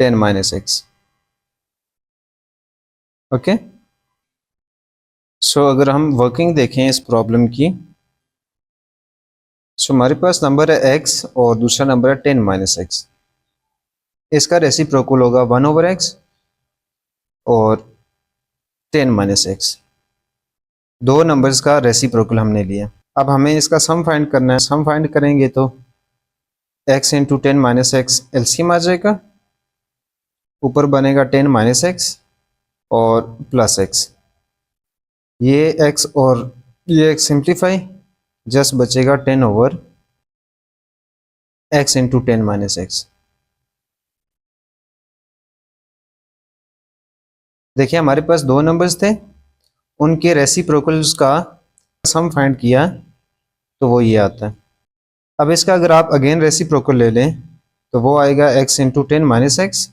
10 माइनस एक्स। ओके, सो अगर हम वर्किंग देखें इस प्रॉब्लम की, सो हमारे पास नंबर है x और दूसरा नंबर है 10 माइनस एक्स। इसका रेसिप्रोकल होगा 1/x और 10 माइनस एक्स। दो नंबर्स का रेसिप्रोकल हमने लिया। अब हमें इसका सम फाइंड करना है। सम फाइंड करेंगे तो x into 10 minus x LCM आ जाएगा, ऊपर बनेगा 10 माइनस एक्स और प्लस एक्स। ये x और ये x सिंप्लीफाई, जस्ट बचेगा 10/x इंटू 10 माइनस एक्स। देखिए हमारे पास दो नंबर्स थे, उनके रेसिप्रोकल्स का सम फाइंड किया तो वो ये आता है। अब इसका अगर आप अगेन रेसिप्रोकल ले लें तो वो आएगा x into 10 minus x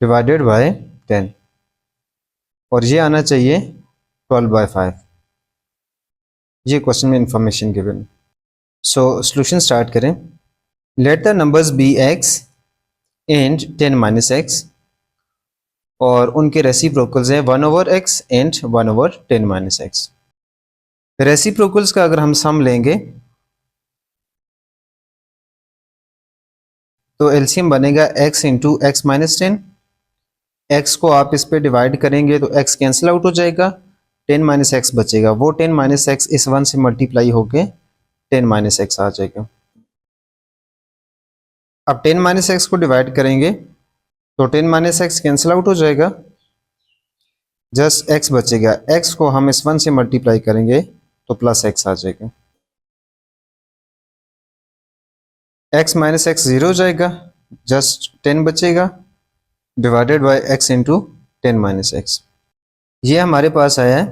divided by 10 और ये आना चाहिए 12/5। ये क्वेश्चन में information given. So solution start करें। Let the numbers be x and 10 minus x और उनके रेसिप्रोकल्स हैं 1/x and 1/10 minus x. Reciprocals का अगर हम सम लेंगे तो एलसीएम बनेगा x into x minus 10। X को आप इस पे डिवाइड करेंगे तो x कैंसिल आउट हो जाएगा, 10 माइनस एक्स बचेगा। वो 10 माइनस एक्स इस 1 से मल्टीप्लाई होके 10 माइनस एक्स आ जाएगा। अब 10 माइनस एक्स को डिवाइड करेंगे तो 10 माइनस एक्स कैंसिल आउट हो जाएगा जस्ट x बचेगा। x को हम इस 1 से मल्टीप्लाई करेंगे तो प्लस x आ जाएगा। x माइनस एक्स 0 हो जाएगा, जस्ट 10 बचेगा divided by x into 10 minus x. ये हमारे पास आया है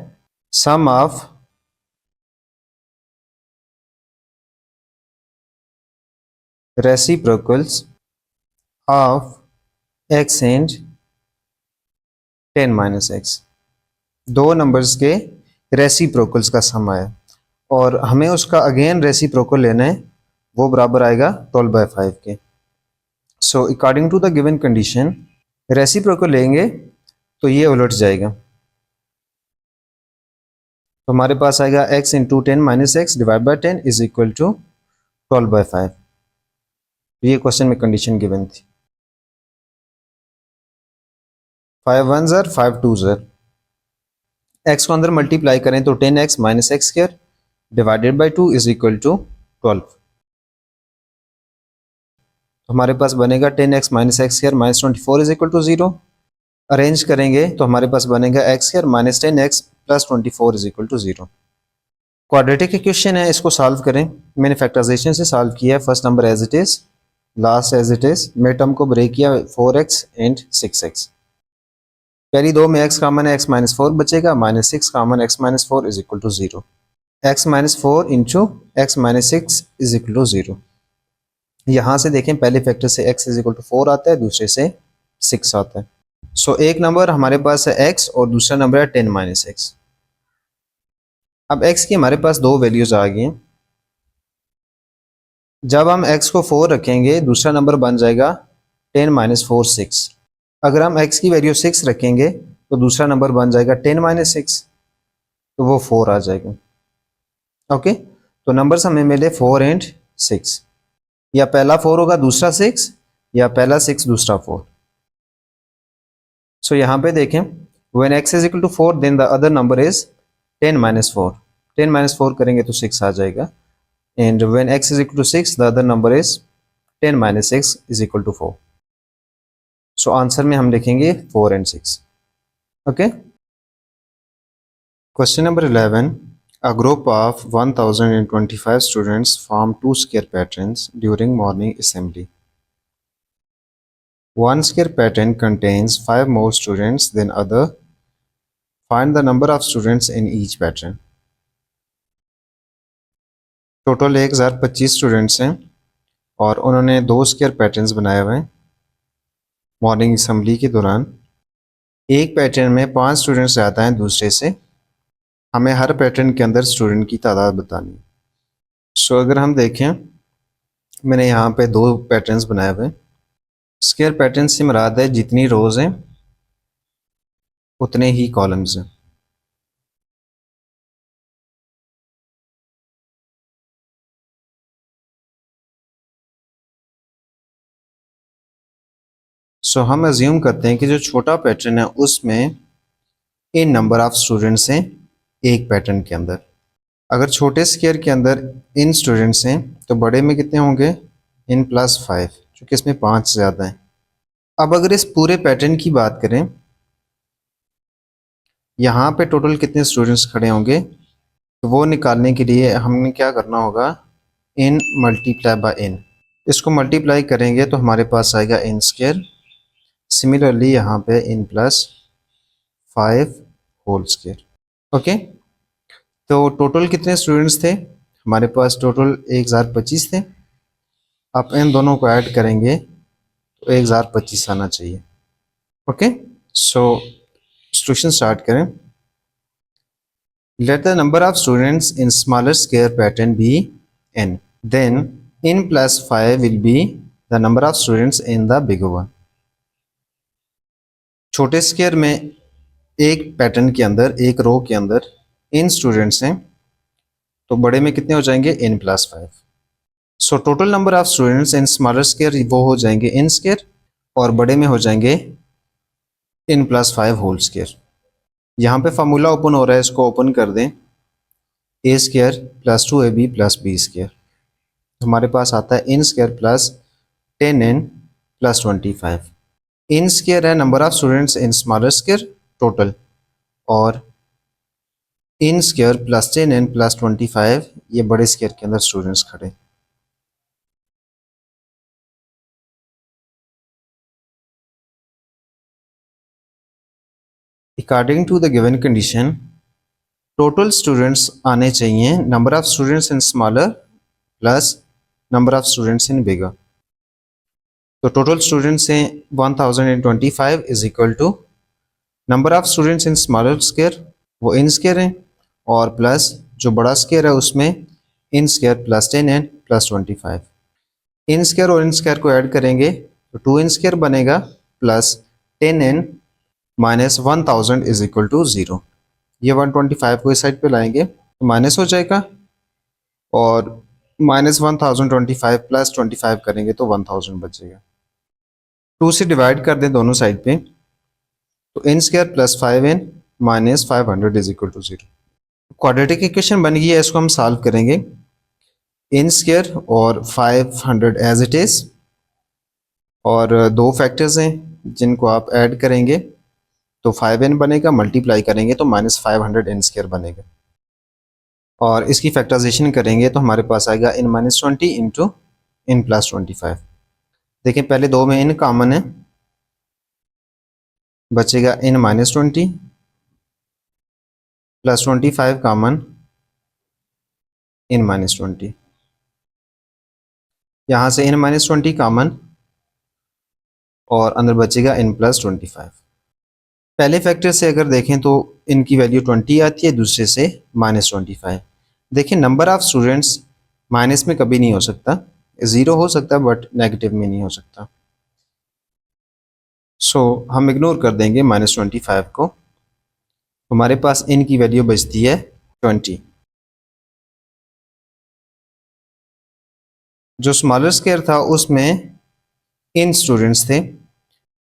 sum of reciprocals of x and 10 minus x. दो नंबर्स के रेसिप्रोकल्स का सम आया और हमें उसका अगेन रेसिप्रोकल लेना है, वो बराबर आएगा 12/5 के। So according to the given condition reciprocal लेंगे तो ये उलट जाएगा, तो हमारे पास आएगा x into 10 minus x divide by 10 is equal to 12/5। ये क्वेश्चन में कंडीशन गिवन थी। 5 1 ज़र 5 2 ज़र, x को अंदर मल्टीप्लाई करें तो 10x minus x square divided by 2 is equal to 12। तो हमारे पास बनेगा 10x minus x square minus 24 is equal to 0। Arrange करेंगे तो हमारे पास बनेगा x square minus 10x plus 24 is equal to 0। Quadratic equation है, इसको सॉल्व करें। मैंने फैक्टराइजेशन से सॉल्व किया है। First number as it is, last as it is, mid term को ब्रेक किया 4x एंड 6x। पहली दो में x कॉमन है, x माइनस 4 बचेगा, minus 6 common, x minus 4 is equal to 0। x minus 4 into x minus 6 is equal to 0। यहाँ से देखें पहले फैक्टर से x इज इक्वल टू 4 आता है, दूसरे से 6 आता है। सो एक नंबर हमारे पास है x और दूसरा नंबर है 10 माइनस एक्स। अब x की हमारे पास दो वैल्यूज आ गई हैं। जब हम x को 4 रखेंगे दूसरा नंबर बन जाएगा 10 माइनस 4 6। अगर हम x की वैल्यू 6 रखेंगे तो दूसरा नंबर बन जाएगा 10 माइनस 6, तो वो 4 आ जाएगा। ओके, तो नंबर्स हमें मिले 4 एंड 6, या पहला 4 होगा दूसरा 6, या पहला 6 दूसरा 4। सो यहाँ पे देखें when x is equal to 4 then the other number is 10 minus 4। 10 minus 4 करेंगे तो 6 आ जाएगा, and when x is equal to 6 the other number is 10 minus 6 is equal to 4। So answer में हम लिखेंगे 4 and 6। Okay, question number 11, a group of 1025 students form two square patterns during morning assembly. One square pattern contains 5 more students than other. Find the number of students in each pattern. Total 1025 students हैं और उन्होंने दो square patterns बनाए हुए हैं morning assembly के दौरान। एक पैटर्न में 5 स्टूडेंट्स ज़्यादा हैं दूसरे से। हमें हर पैटर्न के अंदर स्टूडेंट की तादाद बतानी है। सो अगर हम देखें, मैंने यहाँ पे दो पैटर्न्स बनाए हुए हैं। स्क्वायर पैटर्न से मुराद है जितनी रोज़ हैं उतने ही कॉलम्स हैं। सो हम अज्यूम करते हैं कि जो छोटा पैटर्न है उसमें इन नंबर ऑफ स्टूडेंट्स हैं एक पैटर्न के अंदर। अगर छोटे स्क्वायर के अंदर इन स्टूडेंट्स हैं तो बड़े में कितने होंगे, इन प्लस 5, क्योंकि इसमें 5 ज़्यादा हैं। अब अगर इस पूरे पैटर्न की बात करें, यहाँ पे टोटल कितने स्टूडेंट्स खड़े होंगे, तो वो निकालने के लिए हमने क्या करना होगा, इन मल्टीप्लाई बाय इन। इसको मल्टीप्लाई करेंगे तो हमारे पास आएगा इन स्क्वायर। सिमिलरली यहाँ पे in plus 5 whole square. Okay, तो टोटल कितने स्टूडेंट्स थे हमारे पास, टोटल 1025 थे। आप इन दोनों को ऐड करेंगे तो 1025 आना चाहिए। ओके, सो सॉल्यूशन स्टार्ट करें। Let the number of students in smaller square pattern be n, then n plus 5 will be the number of students in the bigger one. छोटे स्क्वायर में एक पैटर्न के अंदर, एक रो के अंदर इन स्टूडेंट्स हैं, तो बड़े में कितने हो जाएंगे, n plus 5। So total number of students in smaller square वो हो जाएंगे n स्क्वायर, और बड़े में हो जाएंगे n प्लस 5 होल स्क्वायर। यहाँ पे फार्मूला ओपन हो रहा है, इसको ओपन कर दें। a square plus 2ab plus b square, हमारे पास आता है n square plus 10n plus 25। N square है number of students in smaller square total, और n square plus 10n plus 25 ये बड़े स्क्वायर के अंदर स्टूडेंट्स खड़े। According to the given condition total students आने चाहिए number of students in smaller plus number of students in bigger. तो total students हैं 1025 is equal to number of students in smaller square वो n square हैं और plus जो बड़ा square है उसमें n square plus 10n plus 25। N square और इन स्क्वायर को ऐड करेंगे तो 2 इन स्क्वायर बनेगा plus 10n minus 1000 is equal to 0। ये 125 को इस साइड पे लाएंगे तो माइनस हो जाएगा और माइनस 1025 प्लस 25 करेंगे तो 1000 बचेगा। 2 से डिवाइड कर दें दोनों साइड पे तो n square plus 5n minus 500 is equal to 0। Quadratic equation बन गई है, इसको हम सॉल्व करेंगे। n स्क्वायर और 500 एज इट इज और दो फैक्टर्स हैं जिनको आप ऐड करेंगे तो 5n बनेगा, मल्टीप्लाई करेंगे तो माइनस 500 n स्क्वायर बनेगा और इसकी फैक्टराइजेशन करेंगे तो हमारे पास आएगा n minus 20 into n plus 25। देखें पहले दो में n कॉमन है, बचेगा n minus 20 plus 25 common n minus 20। यहाँ से n माइनस 20 कॉमन और अंदर बचेगा n प्लस 25। पहले फैक्टर से अगर देखें तो इनकी वैल्यू 20 आती है, दूसरे से माइनस 25। देखें नंबर ऑफ स्टूडेंट्स माइनस में कभी नहीं हो सकता, ज़ीरो हो सकता बट नेगेटिव में नहीं हो सकता। सो हम इग्नोर कर देंगे माइनस 25 को, हमारे पास इन की वैल्यू बचती है 20। जो स्मॉलर स्क्वायर था उसमें इन स्टूडेंट्स थे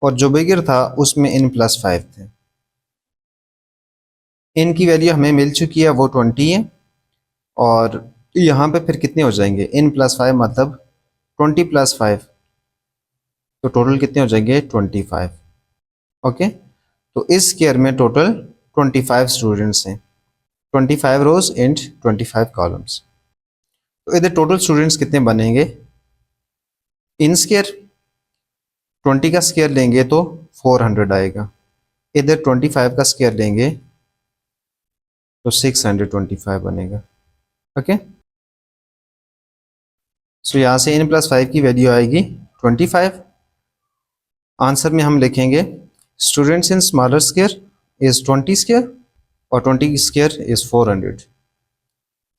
और जो बिगर था उसमें n प्लस 5 थे। इन की वैल्यू हमें मिल चुकी है, वो 20 है और यहाँ पे फिर कितने हो जाएंगे n प्लस 5 मतलब 20 प्लस 5 तो टोटल कितने हो जाएंगे 25। ओके, तो इस स्क्वायर में टोटल 25 स्टूडेंट्स हैं, 25 रोज एंड 25 कॉलम्स। तो इधर टोटल स्टूडेंट्स कितने बनेंगे, इन स्क्वायर 20 का स्क्वायर लेंगे तो 400 आएगा, इधर 25 का स्क्वायर लेंगे तो 625 बनेगा। ओके, सो यहाँ से n प्लस 5 की वैल्यू आएगी 25। आंसर में हम लिखेंगे students in smaller square is 20 square और 20 square is 400।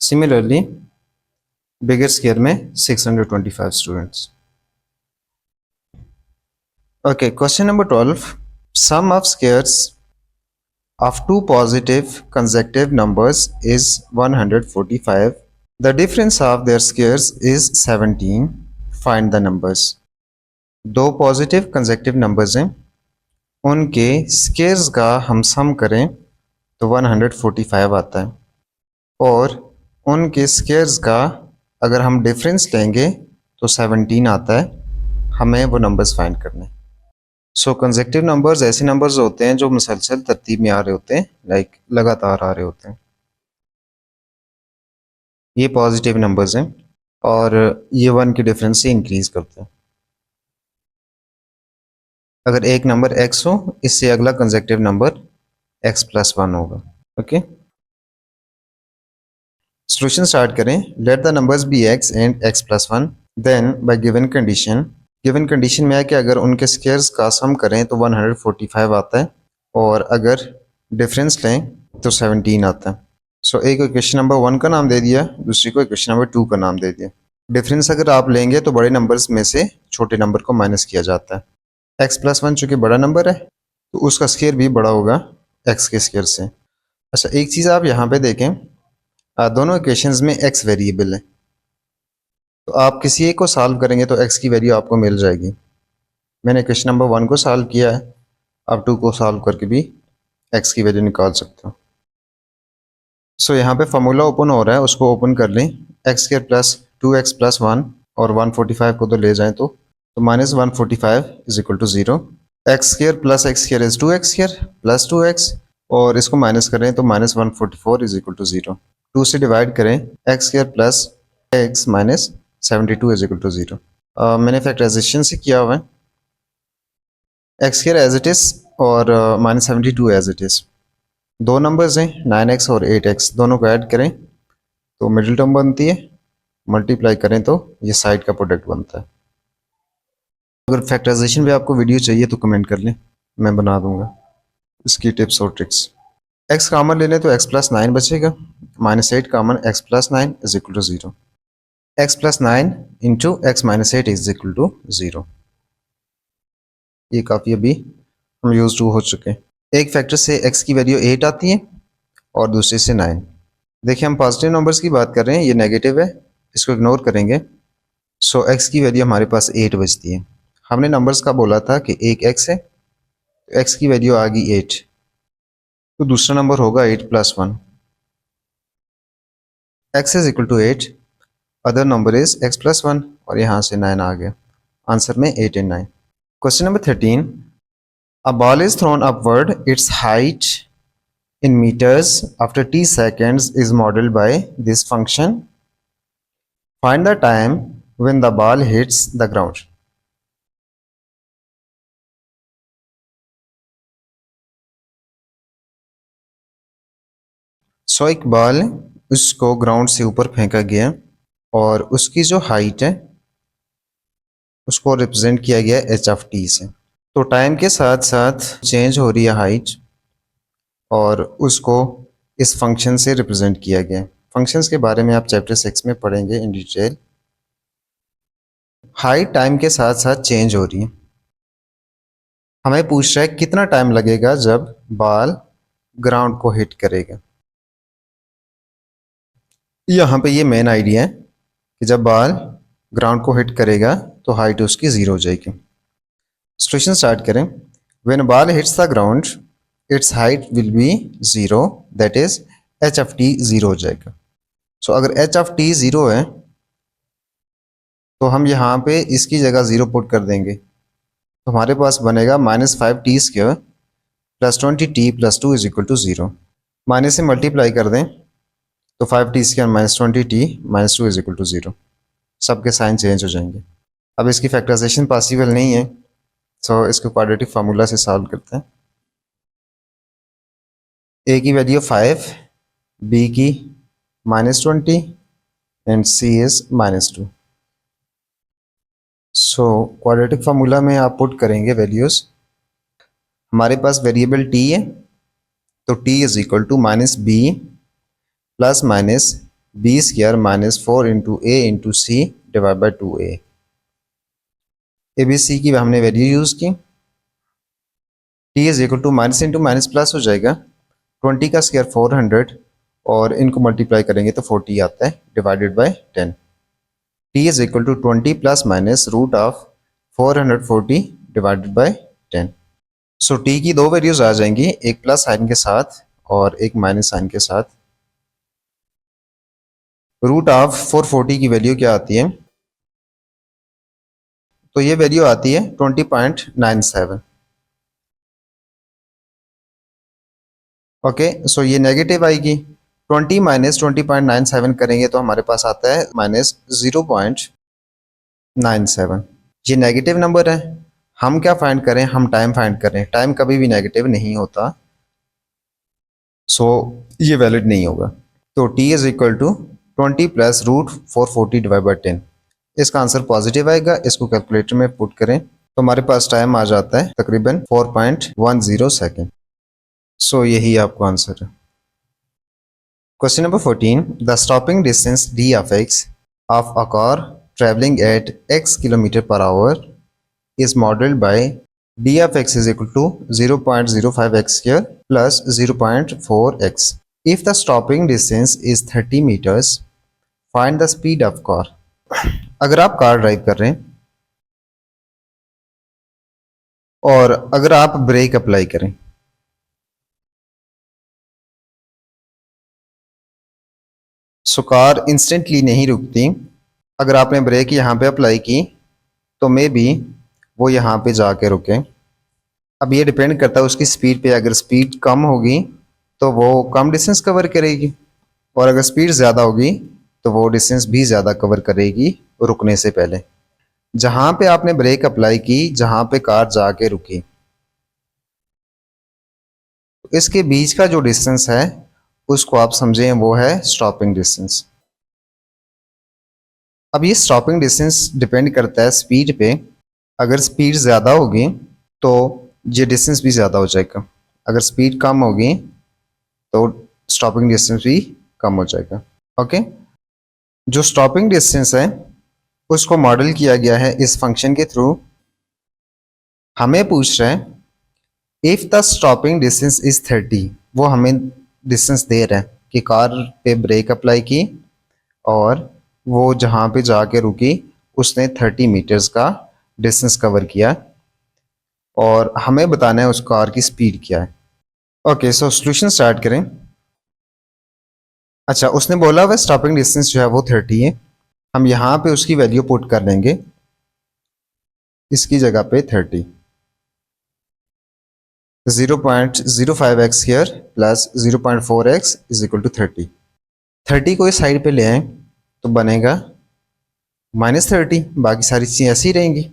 Similarly bigger square में 625 students. Okay, question number 12. Sum of squares of two positive consecutive numbers is 145. The difference of their squares is 17. Find the numbers. दो positive consecutive numbers हैं, उनके squares का हम सम करें तो 145 आता है और उनके स्क्वायर्स का अगर हम डिफरेंस लेंगे तो 17 आता है। हमें वो नंबर्स फाइंड करने। सो कंसेक्टिव नंबर्स ऐसे नंबर्स होते हैं जो मुसलसल तरतीब में आ रहे होते हैं, लाइक लगातार आ रहे होते हैं। ये पॉजिटिव नंबर्स हैं और ये 1 के डिफरेंस से इंक्रीज करते हैं। अगर एक नंबर x हो, इससे अगला कंसेक्टिव नंबर x प्लस 1 होगा। ओके, सॉल्यूशन स्टार्ट करें। Let the numbers be x and x plus 1, then by given condition. Given condition में है कि अगर उनके स्क्वायर्स का सम करें तो 145 आता है और अगर डिफरेंस लें तो 17 आता है। सो एक इक्वेशन नंबर 1 का नाम दे दिया, दूसरी को इक्वेशन नंबर 2 का नाम दे दिया। डिफरेंस अगर आप लेंगे तो बड़े नंबर्स में से छोटे नंबर को माइनस किया जाता है। x प्लस 1 चूँकि बड़ा नंबर है तो उसका स्क्वायर भी बड़ा होगा x के स्क्वायर से। अच्छा, एक चीज़ आप यहाँ पे देखें, दोनों इक्वेशंस में x वेरिएबल है, तो आप किसी एक को सॉल्व करेंगे तो x की वैल्यू आपको मिल जाएगी। मैंने क्वेश्चन नंबर 1 को सॉल्व किया है, आप 2 को सॉल्व करके भी x की वैल्यू निकाल सकते हो। सो यहाँ पे फार्मूला ओपन हो रहा है, उसको ओपन कर लें। x square plus 2x plus 1 और 145 को तो ले जाएं तो minus 145 is equal to 0। x square plus x square is 2x square plus 2x और इसको माइनस करें तो -144 इज इक्वल टू 0। 2 से डिवाइड करें x square plus x minus 72 is equal to 0। मैंने फैक्टराइजेशन से किया हुआ है, x square as it is और -72 एज इट इज़। दो नंबर्स हैं 9x और 8x, दोनों को ऐड करें तो मिडिल टर्म बनती है, मल्टीप्लाई करें तो ये साइड का प्रोडक्ट बनता है। अगर फैक्टराइजेशन भी आपको वीडियो चाहिए तो कमेंट कर लें, मैं बना दूंगा इसकी टिप्स और ट्रिक्स। x कॉमन ले लें तो x प्लस 9 बचेगा, -8 common x plus 9 is equal to 0। x plus 9 into x minus 8 is equal to 0। ये काफ़ी अभी हम यूज टू हो चुके हैं। एक फैक्टर से x की वैल्यू 8 आती है और दूसरे से 9। देखिए हम पॉजिटिव नंबर्स की बात कर रहे हैं, ये नेगेटिव है, इसको इग्नोर करेंगे। सो x की वैल्यू हमारे पास 8 बचती है। हमने नंबर्स का बोला था कि एक x है तो x की वैल्यू आ गई 8, तो दूसरा नंबर होगा 8 plus 1। x is equal to 8, other number is x plus 1 और यहाँ से 9 आ गया। आंसर में 8 and 9। Question number 13, a ball is throne upward, it's height in meters after t seconds is modeled by this function. Find the time when the ball hits the ground. सो एक ball उसको ground से ऊपर फेंका गया और उसकी जो height है उसको रिप्रेजेंट किया गया एच ऑफ टी से। तो टाइम के साथ साथ चेंज हो रही है हाइट और उसको इस फंक्शन से रिप्रेजेंट किया गया। फंक्शंस के बारे में आप चैप्टर 6 में पढ़ेंगे इन डिटेल। हाइट टाइम के साथ साथ चेंज हो रही है। हमें पूछ रहा है कितना टाइम लगेगा जब बॉल ग्राउंड को हिट करेगा। यहाँ पे ये मेन आइडिया है कि जब बॉल ग्राउंड को हिट करेगा तो हाइट उसकी 0 हो जाएगी। सॉल्यूशन स्टार्ट करें। When ball hits the ground it's height will be 0, that is H of T 0 हो जाएगा। सो अगर एच ऑफ टी 0 है तो हम यहाँ पे इसकी जगह 0 पुट कर देंगे, तो हमारे पास बनेगा -5t स्क्वायर प्लस 20t प्लस 2 इज इक्वल टू 0। माइनस से मल्टीप्लाई कर दें तो 5t square minus 20t minus 2 is equal to 0। सबके साइन चेंज हो जाएंगे। अब इसकी फैक्टराइजेशन पॉसिबल नहीं है, सो इसको क्वाड्रेटिक फार्मूला से सॉल्व करते हैं। a की वैल्यू 5, b की -20 and c is -2। So quadratic formula में आप पुट करेंगे वैल्यूज़। हमारे पास वेरिएबल t है तो t is equal to -b plus minus b square -4 into a into c divide by 2a। A b c की हमने value use की। t is equal to minus into minus plus हो जाएगा, 20 का square 400 और इनको मल्टीप्लाई करेंगे तो 40 आता है divided by 10। t is equal to 20 plus minus root of 440 divided by 10। So t की दो वैल्यूज आ जाएंगी, एक प्लस साइन के साथ और एक माइनस साइन के साथ। रूट ऑफ 440 की वैल्यू क्या आती है, तो ये वैल्यू आती है 20.97। ओके, सो ये नेगेटिव आएगी। 20 माइनस 20.97 करेंगे तो हमारे पास आता है -0.97। ये नेगेटिव नंबर है। हम क्या फाइंड करें, हम टाइम फाइंड करें। टाइम कभी भी नेगेटिव नहीं होता, सो ये वैलिड नहीं होगा। तो t is equal to 20 plus root 440 divide by 10। इसका आंसर पॉजिटिव आएगा। इसको कैलकुलेटर में पुट करें तो हमारे पास टाइम आ जाता है तकरीबन 4.10 सेकेंड। सो यही आपको आंसर है। Question number 14, the stopping distance d of x of a car traveling at x km/h is modeled by d of x is equal to 0.05x square plus 0.4x. If the stopping distance is 30 meters, find the speed of car. अगर आप car drive कर रहे हैं और अगर आप break apply करें, so car instantly नहीं रुकती। अगर आपने ब्रेक यहाँ पे अप्लाई की तो मे बी वो यहाँ पे जाके रुके। अब ये डिपेंड करता है उसकी स्पीड पे, अगर स्पीड कम होगी तो वो कम डिस्टेंस कवर करेगी, और अगर स्पीड ज़्यादा होगी तो वो डिस्टेंस भी ज़्यादा कवर करेगी रुकने से पहले। जहाँ पे आपने ब्रेक अप्लाई की, जहाँ पे कार जाके रुकी, इसके बीच का जो डिस्टेंस है उसको आप समझें वो है स्टॉपिंग डिस्टेंस। अब ये स्टॉपिंग डिस्टेंस डिपेंड करता है स्पीड पे। अगर स्पीड ज़्यादा होगी तो ये डिस्टेंस भी ज़्यादा हो जाएगा, अगर स्पीड कम होगी तो स्टॉपिंग डिस्टेंस भी कम हो जाएगा। ओके, जो स्टॉपिंग डिस्टेंस है उसको मॉडल किया गया है इस फंक्शन के थ्रू। हमें पूछ रहा है if the stopping distance is 30, वो हमें डिस्टेंस दे रहा है कि कार पे ब्रेक अप्लाई की और वो जहाँ पे जाके रुकी उसने 30 मीटर्स का डिस्टेंस कवर किया, और हमें बताना है उस कार की स्पीड क्या है। ओके, सो सॉल्यूशन स्टार्ट करें। अच्छा, उसने बोला हुआ स्टॉपिंग डिस्टेंस जो है वो 30 है। हम यहाँ पे उसकी वैल्यू पुट कर लेंगे, इसकी जगह पे 30, 0.05x here plus 0.4x is equal to 30। 30 को इस साइड पे ले आए तो बनेगा -30, बाकी सारी चीज़ें ऐसी ही रहेंगी।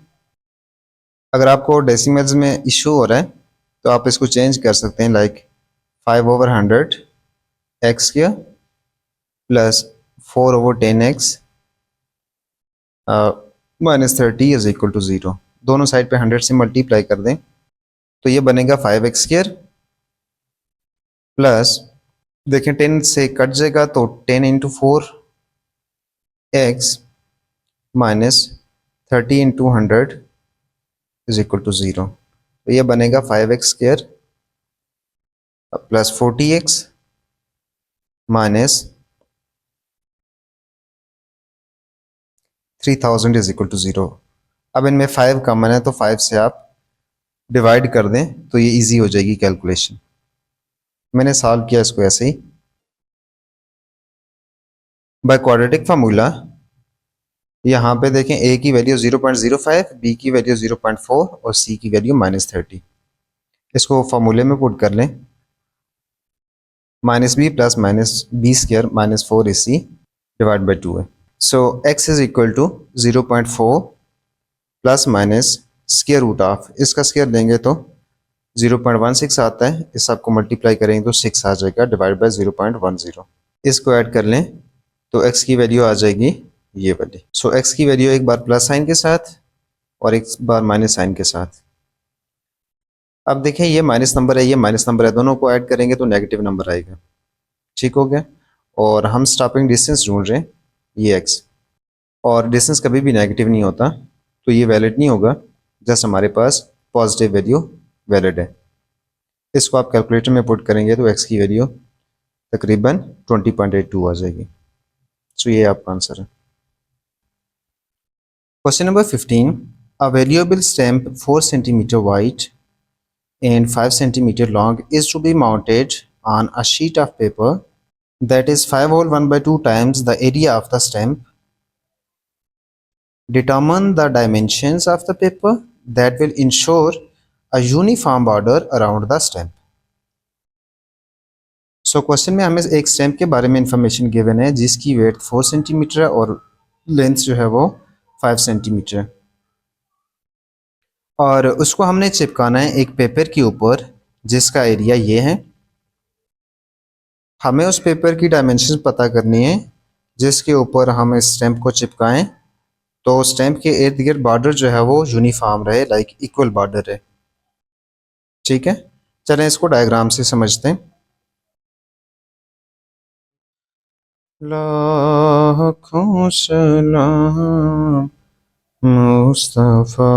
अगर आपको डेसिमल्स में इशू हो रहा है तो आप इसको चेंज कर सकते हैं, लाइक 5/100 x किया plus 4/10x -30 is equal to 0। दोनों साइड पे 100 से मल्टीप्लाई कर दें तो ये बनेगा 5x² प्लस, देखें 10 से कट जाएगा तो 10 × 4x minus 30 × 100 is equal to 0। तो ये बनेगा 5x² plus 40x minus 3000 is equal to 0। अब इनमें 5 कॉमन है तो 5 से आप डिवाइड कर दें तो ये इजी हो जाएगी कैलकुलेशन। मैंने सॉल्व किया इसको ऐसे ही बाय क्वाड्रेटिक फार्मूला। यहाँ पे देखें a की वैल्यू 0.05, b की वैल्यू 0.4 और c की वैल्यू -30। इसको फार्मूले में पुट कर लें, -b plus -b² -4ac divide by 2 है। So x is equal to 0.4 plus minus square root of, इसका स्क्वायर लेंगे तो 0.16 आता है, इस सबको मल्टीप्लाई करेंगे तो 6 आ जाएगा डिवाइड बाई 0.10। इसको ऐड कर लें तो x की वैल्यू आ जाएगी ये वाली। सो x की वैल्यू एक बार प्लस साइन के साथ और एक बार माइनस साइन के साथ। अब देखें ये माइनस नंबर है, ये माइनस नंबर है, दोनों को ऐड करेंगे तो नेगेटिव नंबर आएगा। ठीक हो गया। और हम स्टॉपिंग डिस्टेंस ढूंढ रहे हैं ये x, और डिस्टेंस कभी भी नेगेटिव नहीं होता तो ये वैलिड नहीं होगा, जस्ट हमारे पास पॉजिटिव वैल्यू वैलिड है। इसको आप कैलकुलेटर में पुट करेंगे तो x की वैल्यू तकरीबन 20.82 आ जाएगी। सो ये आपका आंसर है। Question number 15, a valuable stamp 4 cm wide and 5 cm long is to be mounted on a sheet of paper that is 5 whole 1/2 times the area of the stamp. Determine the dimensions of the paper that will ensure a uniform border around the stamp. So question में हमें एक stamp के बारे में information given है जिसकी wait 4 centimetre है और लेंथ जो है वो 5 सेंटीमीटर है, और उसको हमने चिपकाना है एक पेपर के ऊपर जिसका एरिया ये है। हमें उस पेपर की डायमेंशन पता करनी है जिसके ऊपर हम इस स्टैम्प को चिपकाएं तो स्टैम्प के इर्द गिर्द बॉर्डर जो है वो यूनिफॉर्म रहे, लाइक इक्वल बॉर्डर है। ठीक है, चलें इसको डायग्राम से समझते हैं। लाखों सलाम मुस्तफ़ा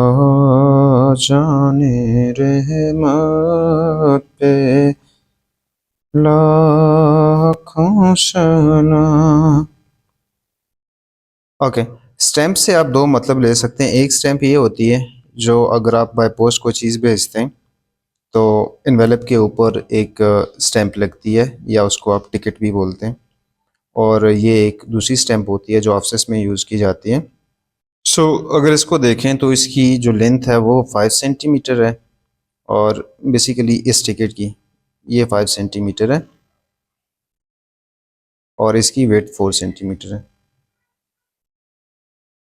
जाने रहमत पे, लाखों सलाम। ओके, स्टैम्प से आप दो मतलब ले सकते हैं। एक स्टैम्प ये होती है जो अगर आप बाय पोस्ट कोई चीज़ भेजते हैं तो इन्वेलप के ऊपर एक स्टैम्प लगती है, या उसको आप टिकट भी बोलते हैं, और ये एक दूसरी स्टैम्प होती है जो ऑफिस में यूज़ की जाती है। सो अगर इसको देखें तो इसकी जो लेंथ है वो 5 सेंटीमीटर है और बेसिकली इस टिकट की ये 5 सेंटीमीटर है और इसकी वेट 4 सेंटीमीटर है।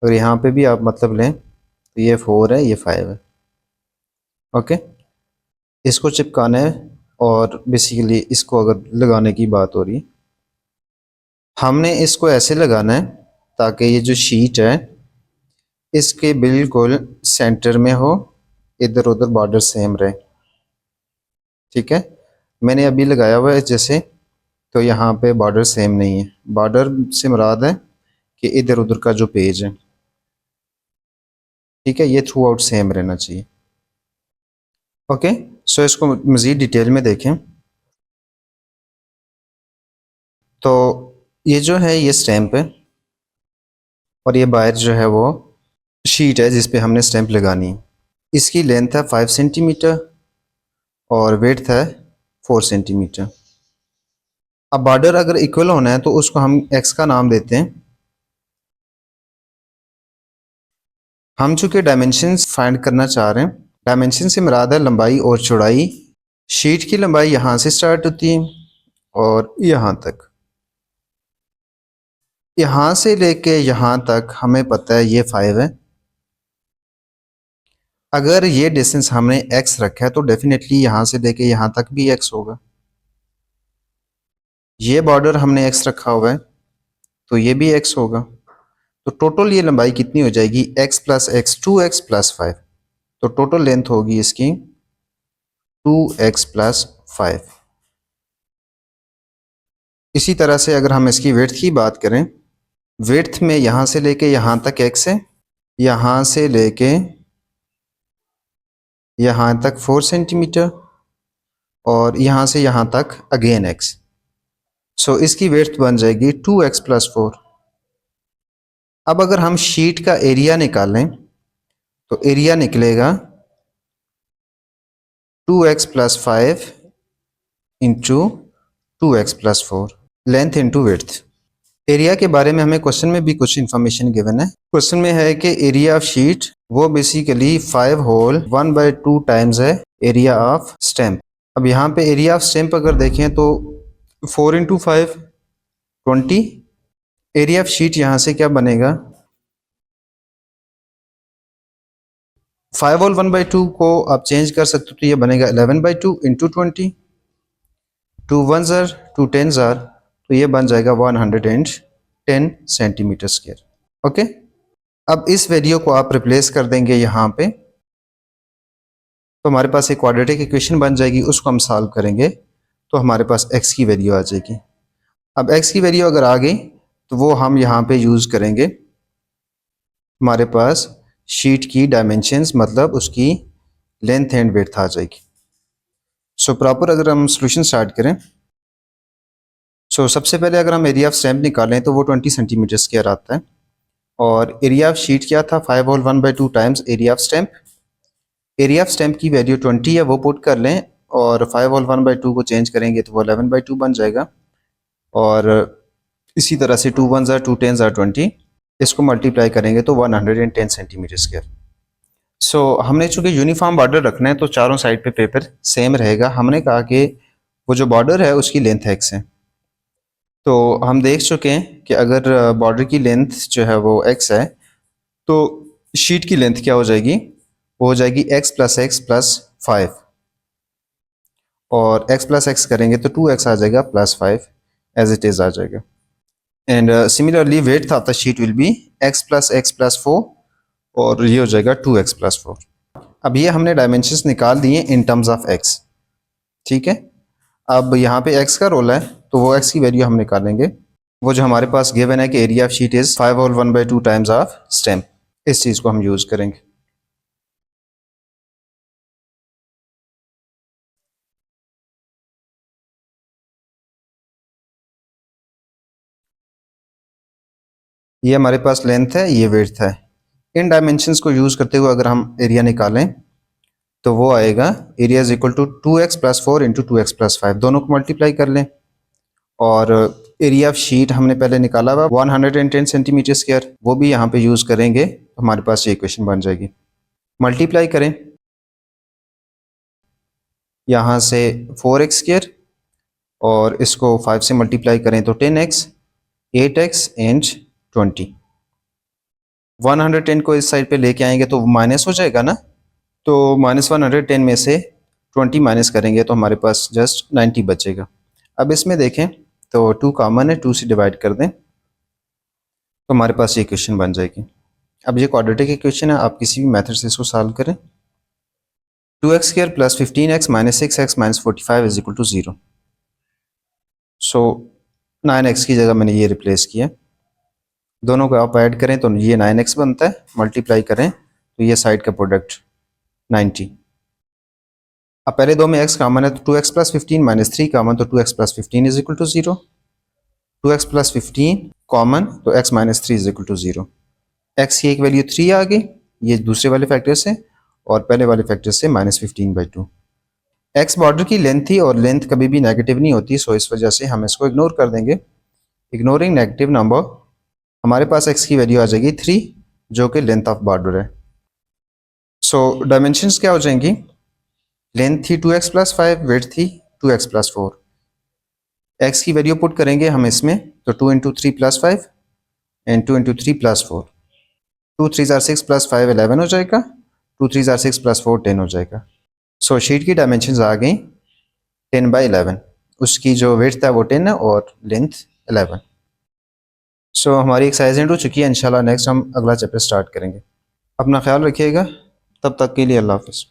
अगर यहाँ पे भी आप मतलब लें तो ये 4 है, ये 5 है। ओके, इसको चिपकाना है और बेसिकली इसको अगर लगाने की बात हो रही है, हमने इसको ऐसे लगाना है ताकि ये जो शीट है इसके बिल्कुल सेंटर में हो, इधर उधर बॉर्डर सेम रहे। ठीक है, मैंने अभी लगाया हुआ है जैसे, तो यहाँ पे बॉर्डर सेम नहीं है। बॉर्डर से मुराद है कि इधर उधर का जो पेज है, ठीक है, ये थ्रू आउट सेम रहना चाहिए। ओके, सो इसको मज़ीद डिटेल में देखें तो ये जो है ये स्टैम्प है और ये बाहर जो है वो शीट है जिस पे हमने स्टैम्प लगानी है। इसकी लेंथ है 5 सेंटीमीटर और वेड्थ है 4 सेंटीमीटर। अब बॉर्डर अगर इक्वल होना है तो उसको हम एक्स का नाम देते हैं। हम चूँकि डायमेंशंस फाइंड करना चाह रहे हैं, डायमेंशन से मुराद है लंबाई और चौड़ाई। शीट की लंबाई यहाँ से स्टार्ट होती है और यहाँ तक, यहाँ से लेके यहाँ तक हमें पता है ये 5 है। अगर ये डिस्टेंस हमने x रखा है तो डेफिनेटली यहाँ से लेके यहाँ तक भी x होगा। ये बॉर्डर हमने x रखा हुआ है तो ये भी x होगा। तो टोटल ये लंबाई कितनी हो जाएगी, x plus x 2x plus 5। तो टोटल लेंथ होगी इसकी 2x प्लस 5। इसी तरह से अगर हम इसकी विड्थ की बात करें, विड्थ में यहाँ से लेके यहाँ तक x है, यहाँ से लेके यहाँ तक 4 सेंटीमीटर और यहाँ से यहाँ तक अगेन x। सो इसकी विड्थ बन जाएगी 2x प्लस 4। अब अगर हम शीट का एरिया निकालें तो एरिया निकलेगा 2x plus 5 into 2x plus 4, length into width. Area के बारे में हमें क्वेश्चन में भी कुछ इन्फॉर्मेशन गिवन है। क्वेश्चन में है कि एरिया ऑफ शीट वो बेसिकली 5 होल 1/2 टाइम्स है एरिया ऑफ स्टैम्प। अब यहाँ पे एरिया ऑफ स्टैम्प अगर देखें तो 4 इंटू 5 20। एरिया ऑफ शीट यहाँ से क्या बनेगा, 5 होल 1/2 को आप चेंज कर सकते हो तो ये बनेगा 11/2 इंटू 20। 2 1 ज़र 2 10 ज़र, तो ये बन जाएगा 110 सेंटीमीटर स्क्वायर। ओके, अब इस वैल्यू को आप रिप्लेस कर देंगे यहाँ पे तो हमारे पास एक क्वाड्रेटिक इक्वेशन बन जाएगी। उसको हम सॉल्व करेंगे तो हमारे पास x की वैल्यू आ जाएगी। अब x की वैल्यू अगर आ गई तो वो हम यहाँ पे यूज़ करेंगे। हमारे पास शीट की डायमेंशंस मतलब उसकी लेंथ एंड विड्थ आ जाएगी। सो प्रॉपर अगर हम सॉल्यूशन स्टार्ट करें, सो सबसे पहले अगर हम एरिया ऑफ स्टैम्प निकालें तो वो 20 सेंटीमीटर स्क्वायर आता है और एरिया ऑफ शीट क्या था, 5 whole 1/2 times area of stamp. Area of stamp की वैल्यू 20 है, वो पुट कर लें और 5 होल 1/2 को चेंज करेंगे तो वो 11/2 बन जाएगा। और इसी तरह से 2 1 ज़र 2 10 ज़र 20, इसको मल्टीप्लाई करेंगे तो 110 सेंटीमीटर स्क्वायर। सो हमने चूँकि यूनिफॉर्म बॉर्डर रखना है तो चारों साइड पे पेपर सेम रहेगा। हमने कहा कि वो जो बॉर्डर है उसकी लेंथ x है। तो हम देख चुके हैं कि अगर बॉर्डर की लेंथ जो है वो x है तो शीट की लेंथ क्या हो जाएगी, वो हो जाएगी x प्लस एक्स प्लस 5 और x प्लस एक्स करेंगे तो 2x आ जाएगा प्लस 5 एज इट इज़ आ जाएगा। And similarly width of the sheet will be x plus x plus 4 और ये हो जाएगा 2x प्लस 4। अब ये हमने डायमेंशंस निकाल दिए इन टर्म्स ऑफ x। ठीक है, अब यहाँ पे x का रोल है तो वो x की वैल्यू हम निकालेंगे। वो जो हमारे पास गिवन है कि area of sheet is 5 whole 1/2 times of stamp, इस चीज़ को हम यूज़ करेंगे। ये हमारे पास लेंथ है, ये विड्थ है। इन डायमेंशंस को यूज़ करते हुए अगर हम एरिया निकालें तो वो आएगा area is equal to 2x plus 4 into 2x plus 5, दोनों को मल्टीप्लाई कर लें। और एरिया ऑफ शीट हमने पहले निकाला हुआ 110 सेंटीमीटर स्क्वायर, वो भी यहाँ पे यूज़ करेंगे, हमारे पास ये इक्वेशन बन जाएगी। मल्टीप्लाई करें यहाँ से 4x² और इसको 5 से मल्टीप्लाई करें तो 10x, 8x एंड 20। 110 को इस साइड पे लेके आएंगे तो माइनस हो जाएगा ना, तो -110 में से 20 माइनस करेंगे तो हमारे पास जस्ट 90 बचेगा। अब इसमें देखें तो 2 कॉमन है, 2 से डिवाइड कर दें तो हमारे पास ये इक्वेशन बन जाएगी। अब ये क्वाड्रेटिक इक्वेशन है, आप किसी भी मेथड से इसको सॉल्व करें। 2x² + 15x - 6x - 45 = 0। सो 9x की जगह मैंने ये रिप्लेस किया। दोनों को आप ऐड करें तो ये 9x बनता है, मल्टीप्लाई करें तो ये साइड का प्रोडक्ट 90। अब पहले दो में x कॉमन है तो 2x + 15 - 3 कॉमन तो 2x + 15 = 0। 2x + 15 कॉमन तो x - 3 = 0। x की एक वैल्यू 3 आ गई, ये दूसरे वाले फैक्टर से, और पहले वाले फैक्टर से -15/2। x बॉर्डर की लेंथ थी और लेंथ कभी भी नेगेटिव नहीं होती, सो इस वजह से हम इसको इग्नोर कर देंगे। इग्नोरिंग नेगेटिव नंबर, हमारे पास x की वैल्यू आ जाएगी 3 जो कि लेंथ ऑफ बॉर्डर है। सो डायमेंशंस क्या हो जाएंगी, लेंथ थी 2x + 5, विड्थ थी 2x + 4। x की वैल्यू पुट करेंगे हम इसमें तो 2 × 3 + 5 एंड 2 × 3 + 4। 2 3 = 6 + 5 11 हो जाएगा, 2 3 = 6 + 4 10 हो जाएगा। सो शीट की डायमेंशंस आ गई 10/11, उसकी जो विड्थ है वो 10 है और लेंथ 11। सो हमारी एक्सरसाइज एंड हो चुकी है। इंशाल्लाह नेक्स्ट हम अगला चैप्टर स्टार्ट करेंगे। अपना ख्याल रखिएगा, तब तक के लिए अल्लाह हाफ़िज़।